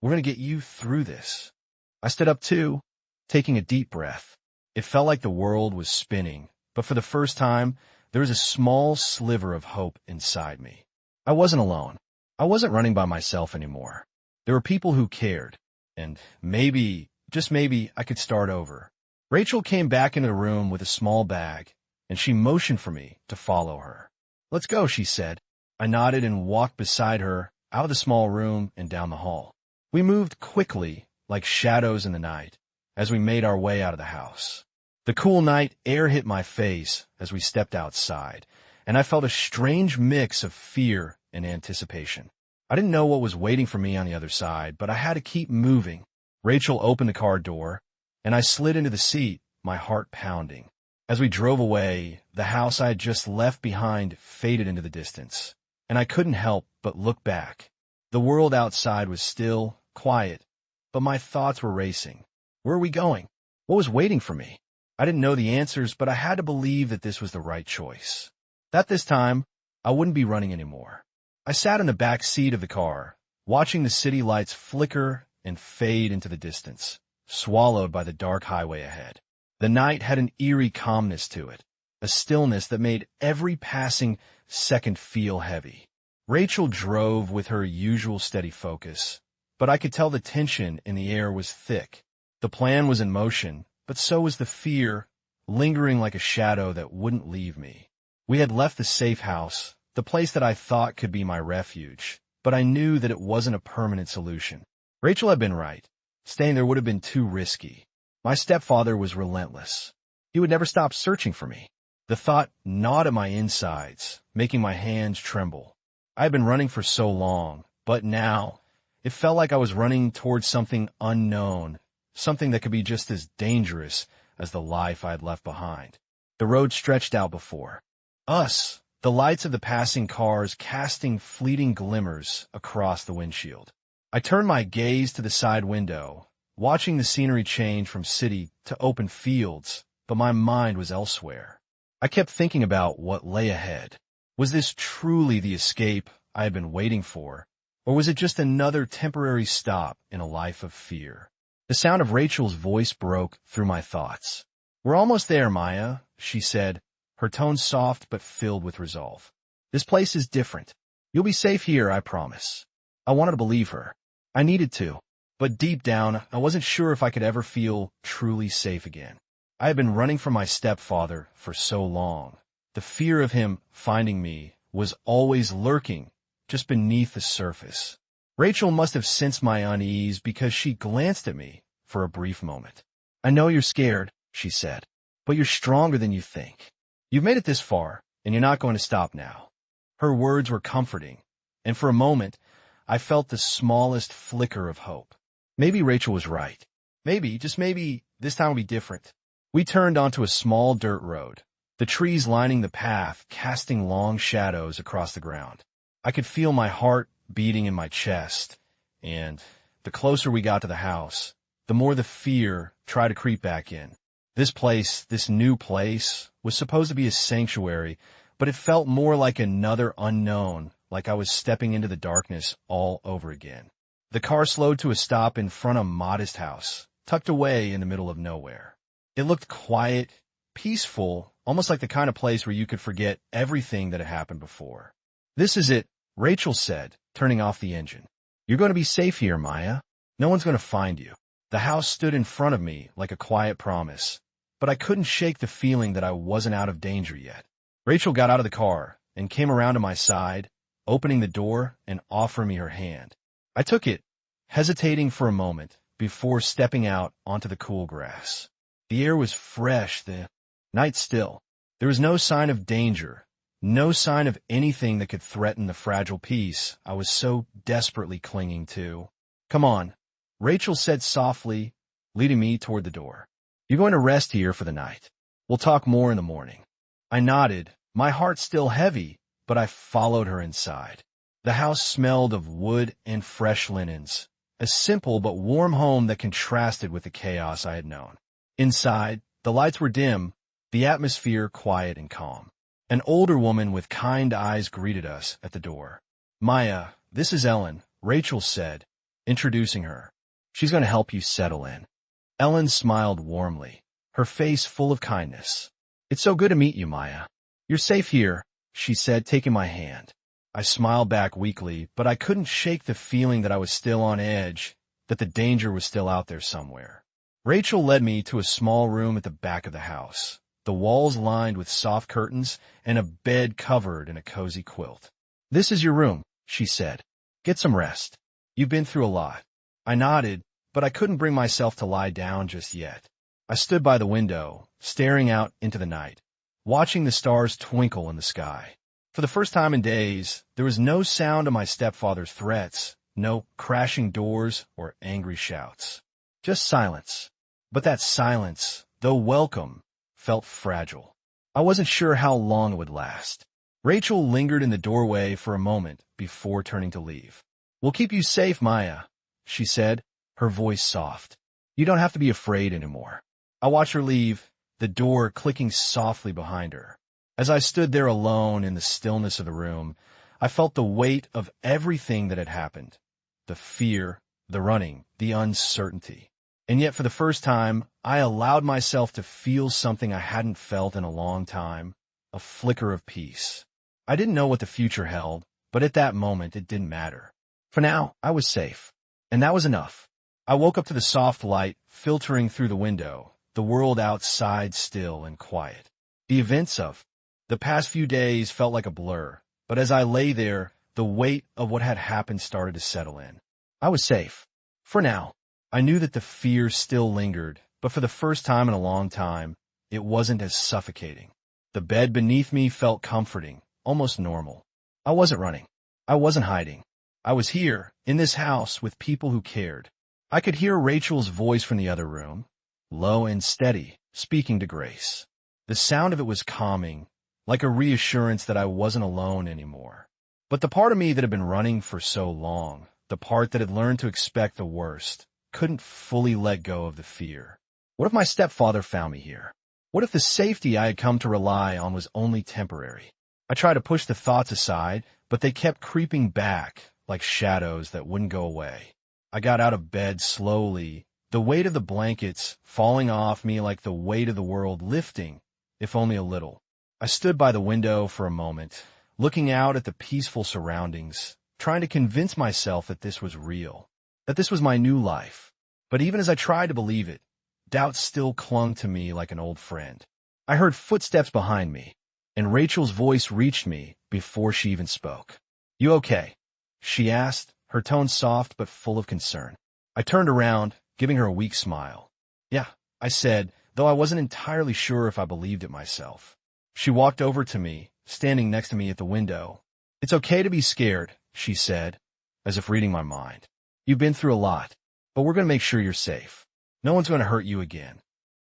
[SPEAKER 1] we're going to get you through this." I stood up too, taking a deep breath. It felt like the world was spinning, but for the first time, there was a small sliver of hope inside me. I wasn't alone. I wasn't running by myself anymore. There were people who cared, and maybe, just maybe, I could start over. Rachel came back into the room with a small bag, and she motioned for me to follow her. "Let's go," she said. I nodded and walked beside her, out of the small room and down the hall. We moved quickly, like shadows in the night, as we made our way out of the house. The cool night air hit my face as we stepped outside, and I felt a strange mix of fear and anticipation. I didn't know what was waiting for me on the other side, but I had to keep moving. Rachel opened the car door, and I slid into the seat, my heart pounding. As we drove away, the house I had just left behind faded into the distance, and I couldn't help but look back. The world outside was still, quiet, but my thoughts were racing. Where were we going? What was waiting for me? I didn't know the answers, but I had to believe that this was the right choice. That this time, I wouldn't be running anymore. I sat in the back seat of the car, watching the city lights flicker and fade into the distance, swallowed by the dark highway ahead. The night had an eerie calmness to it, a stillness that made every passing second feel heavy. Rachel drove with her usual steady focus, but I could tell the tension in the air was thick. The plan was in motion, but so was the fear, lingering like a shadow that wouldn't leave me. We had left the safe house, the place that I thought could be my refuge, but I knew that it wasn't a permanent solution. Rachel had been right. Staying there would have been too risky. My stepfather was relentless. He would never stop searching for me. The thought gnawed at my insides, making my hands tremble. I had been running for so long, but now it felt like I was running towards something unknown, something that could be just as dangerous as the life I had left behind. The road stretched out before us, the lights of the passing cars casting fleeting glimmers across the windshield. I turned my gaze to the side window, watching the scenery change from city to open fields, but my mind was elsewhere. I kept thinking about what lay ahead. Was this truly the escape I had been waiting for, or was it just another temporary stop in a life of fear? The sound of Rachel's voice broke through my thoughts. "We're almost there, Maya," she said, her tone soft but filled with resolve. "This place is different. You'll be safe here, I promise." I wanted to believe her. I needed to, but deep down, I wasn't sure if I could ever feel truly safe again. I had been running from my stepfather for so long. The fear of him finding me was always lurking just beneath the surface. Rachel must have sensed my unease because she glanced at me for a brief moment. "I know you're scared," she said, "but you're stronger than you think. You've made it this far, and you're not going to stop now." Her words were comforting, and for a moment, I felt the smallest flicker of hope. Maybe Rachel was right. Maybe, just maybe, this time will be different. We turned onto a small dirt road, the trees lining the path casting long shadows across the ground. I could feel my heart beating in my chest, and the closer we got to the house, the more the fear tried to creep back in. This new place, was supposed to be a sanctuary, but it felt more like another unknown, like I was stepping into the darkness all over again. The car slowed to a stop in front of a modest house, tucked away in the middle of nowhere. It looked quiet, peaceful, almost like the kind of place where you could forget everything that had happened before. "This is it," Rachel said, turning off the engine. "You're going to be safe here, Maya. No one's going to find you." The house stood in front of me like a quiet promise, but I couldn't shake the feeling that I wasn't out of danger yet. Rachel got out of the car and came around to my side, opening the door and offering me her hand. I took it, hesitating for a moment before stepping out onto the cool grass. The air was fresh, the night still. There was no sign of danger, no sign of anything that could threaten the fragile peace I was so desperately clinging to. "Come on," Rachel said softly, leading me toward the door. "You're going to rest here for the night. We'll talk more in the morning." I nodded, my heart still heavy, but I followed her inside. The house smelled of wood and fresh linens, a simple but warm home that contrasted with the chaos I had known. Inside, the lights were dim, the atmosphere quiet and calm. An older woman with kind eyes greeted us at the door. "Maya, this is Ellen," Rachel said, introducing her. "She's going to help you settle in." Ellen smiled warmly, her face full of kindness. "It's so good to meet you, Maya. You're safe here," she said, taking my hand. I smiled back weakly, but I couldn't shake the feeling that I was still on edge, that the danger was still out there somewhere. Rachel led me to a small room at the back of the house, the walls lined with soft curtains and a bed covered in a cozy quilt. "This is your room," she said. "Get some rest. You've been through a lot." I nodded, but I couldn't bring myself to lie down just yet. I stood by the window, staring out into the night, watching the stars twinkle in the sky. For the first time in days, there was no sound of my stepfather's threats, no crashing doors or angry shouts. Just silence. But that silence, though welcome, felt fragile. I wasn't sure how long it would last. Rachel lingered in the doorway for a moment before turning to leave. "We'll keep you safe, Maya," she said, her voice soft. "You don't have to be afraid anymore." I watched her leave, the door clicking softly behind her. As I stood there alone in the stillness of the room, I felt the weight of everything that had happened. The fear, the running, the uncertainty. And yet for the first time, I allowed myself to feel something I hadn't felt in a long time, a flicker of peace. I didn't know what the future held, but at that moment it didn't matter. For now, I was safe. And that was enough. I woke up to the soft light filtering through the window, the world outside still and quiet. The events of the past few days felt like a blur, but as I lay there, the weight of what had happened started to settle in. I was safe. For now. I knew that the fear still lingered, but for the first time in a long time, it wasn't as suffocating. The bed beneath me felt comforting, almost normal. I wasn't running. I wasn't hiding. I was here, in this house, with people who cared. I could hear Rachel's voice from the other room, low and steady, speaking to Grace. The sound of it was calming, like a reassurance that I wasn't alone anymore. But the part of me that had been running for so long, the part that had learned to expect the worst, couldn't fully let go of the fear. What if my stepfather found me here? What if the safety I had come to rely on was only temporary? I tried to push the thoughts aside, but they kept creeping back like shadows that wouldn't go away. I got out of bed slowly, the weight of the blankets falling off me like the weight of the world lifting, if only a little. I stood by the window for a moment, looking out at the peaceful surroundings, trying to convince myself that this was real, that this was my new life. But even as I tried to believe it, doubt still clung to me like an old friend. I heard footsteps behind me, and Rachel's voice reached me before she even spoke. "You okay?" she asked, her tone soft but full of concern. I turned around, giving her a weak smile. "Yeah," I said, though I wasn't entirely sure if I believed it myself. She walked over to me, standing next to me at the window. "It's okay to be scared," she said, as if reading my mind. "You've been through a lot, but we're going to make sure you're safe. No one's going to hurt you again."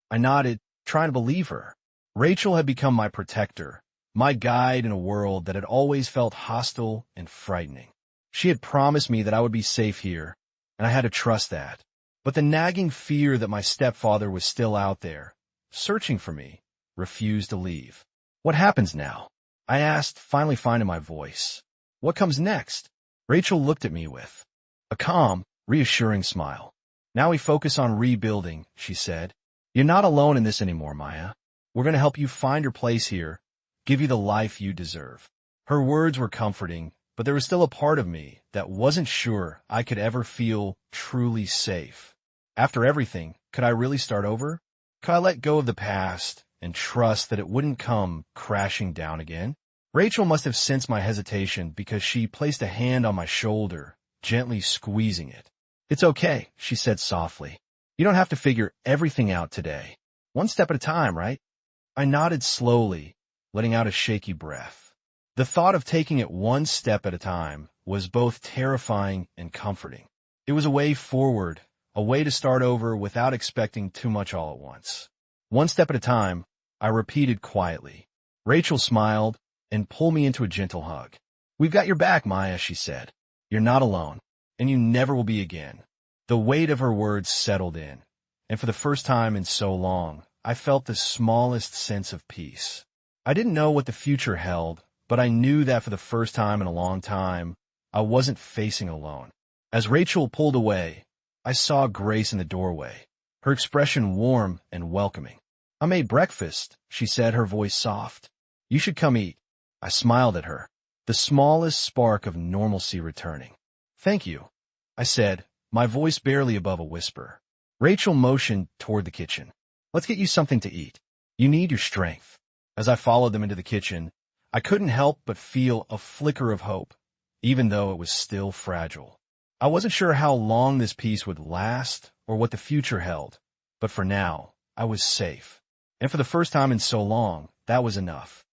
[SPEAKER 1] I nodded, trying to believe her. Rachel had become my protector, my guide in a world that had always felt hostile and frightening. She had promised me that I would be safe here, and I had to trust that. But the nagging fear that my stepfather was still out there, searching for me, refused to leave. "What happens now?" I asked, finally finding my voice. "What comes next?" Rachel looked at me with a calm, reassuring smile. "Now we focus on rebuilding," she said. "You're not alone in this anymore, Maya. We're going to help you find your place here, give you the life you deserve." Her words were comforting, but there was still a part of me that wasn't sure I could ever feel truly safe. After everything, could I really start over? Could I let go of the past and trust that it wouldn't come crashing down again? Rachel must have sensed my hesitation because she placed a hand on my shoulder, gently squeezing it. "It's okay," she said softly. "You don't have to figure everything out today. One step at a time, right?" I nodded slowly, letting out a shaky breath. The thought of taking it one step at a time was both terrifying and comforting. It was a way forward, a way to start over without expecting too much all at once. "One step at a time," I repeated quietly. Rachel smiled and pulled me into a gentle hug. "We've got your back, Maya," she said. "You're not alone, and you never will be again." The weight of her words settled in, and for the first time in so long, I felt the smallest sense of peace. I didn't know what the future held, but I knew that for the first time in a long time, I wasn't facing alone. As Rachel pulled away, I saw Grace in the doorway, her expression warm and welcoming. "I made breakfast," she said, her voice soft. "You should come eat." I smiled at her, the smallest spark of normalcy returning. "Thank you," I said, my voice barely above a whisper. Rachel motioned toward the kitchen. "Let's get you something to eat. You need your strength." As I followed them into the kitchen, I couldn't help but feel a flicker of hope, even though it was still fragile. I wasn't sure how long this peace would last or what the future held, but for now, I was safe. And for the first time in so long, that was enough.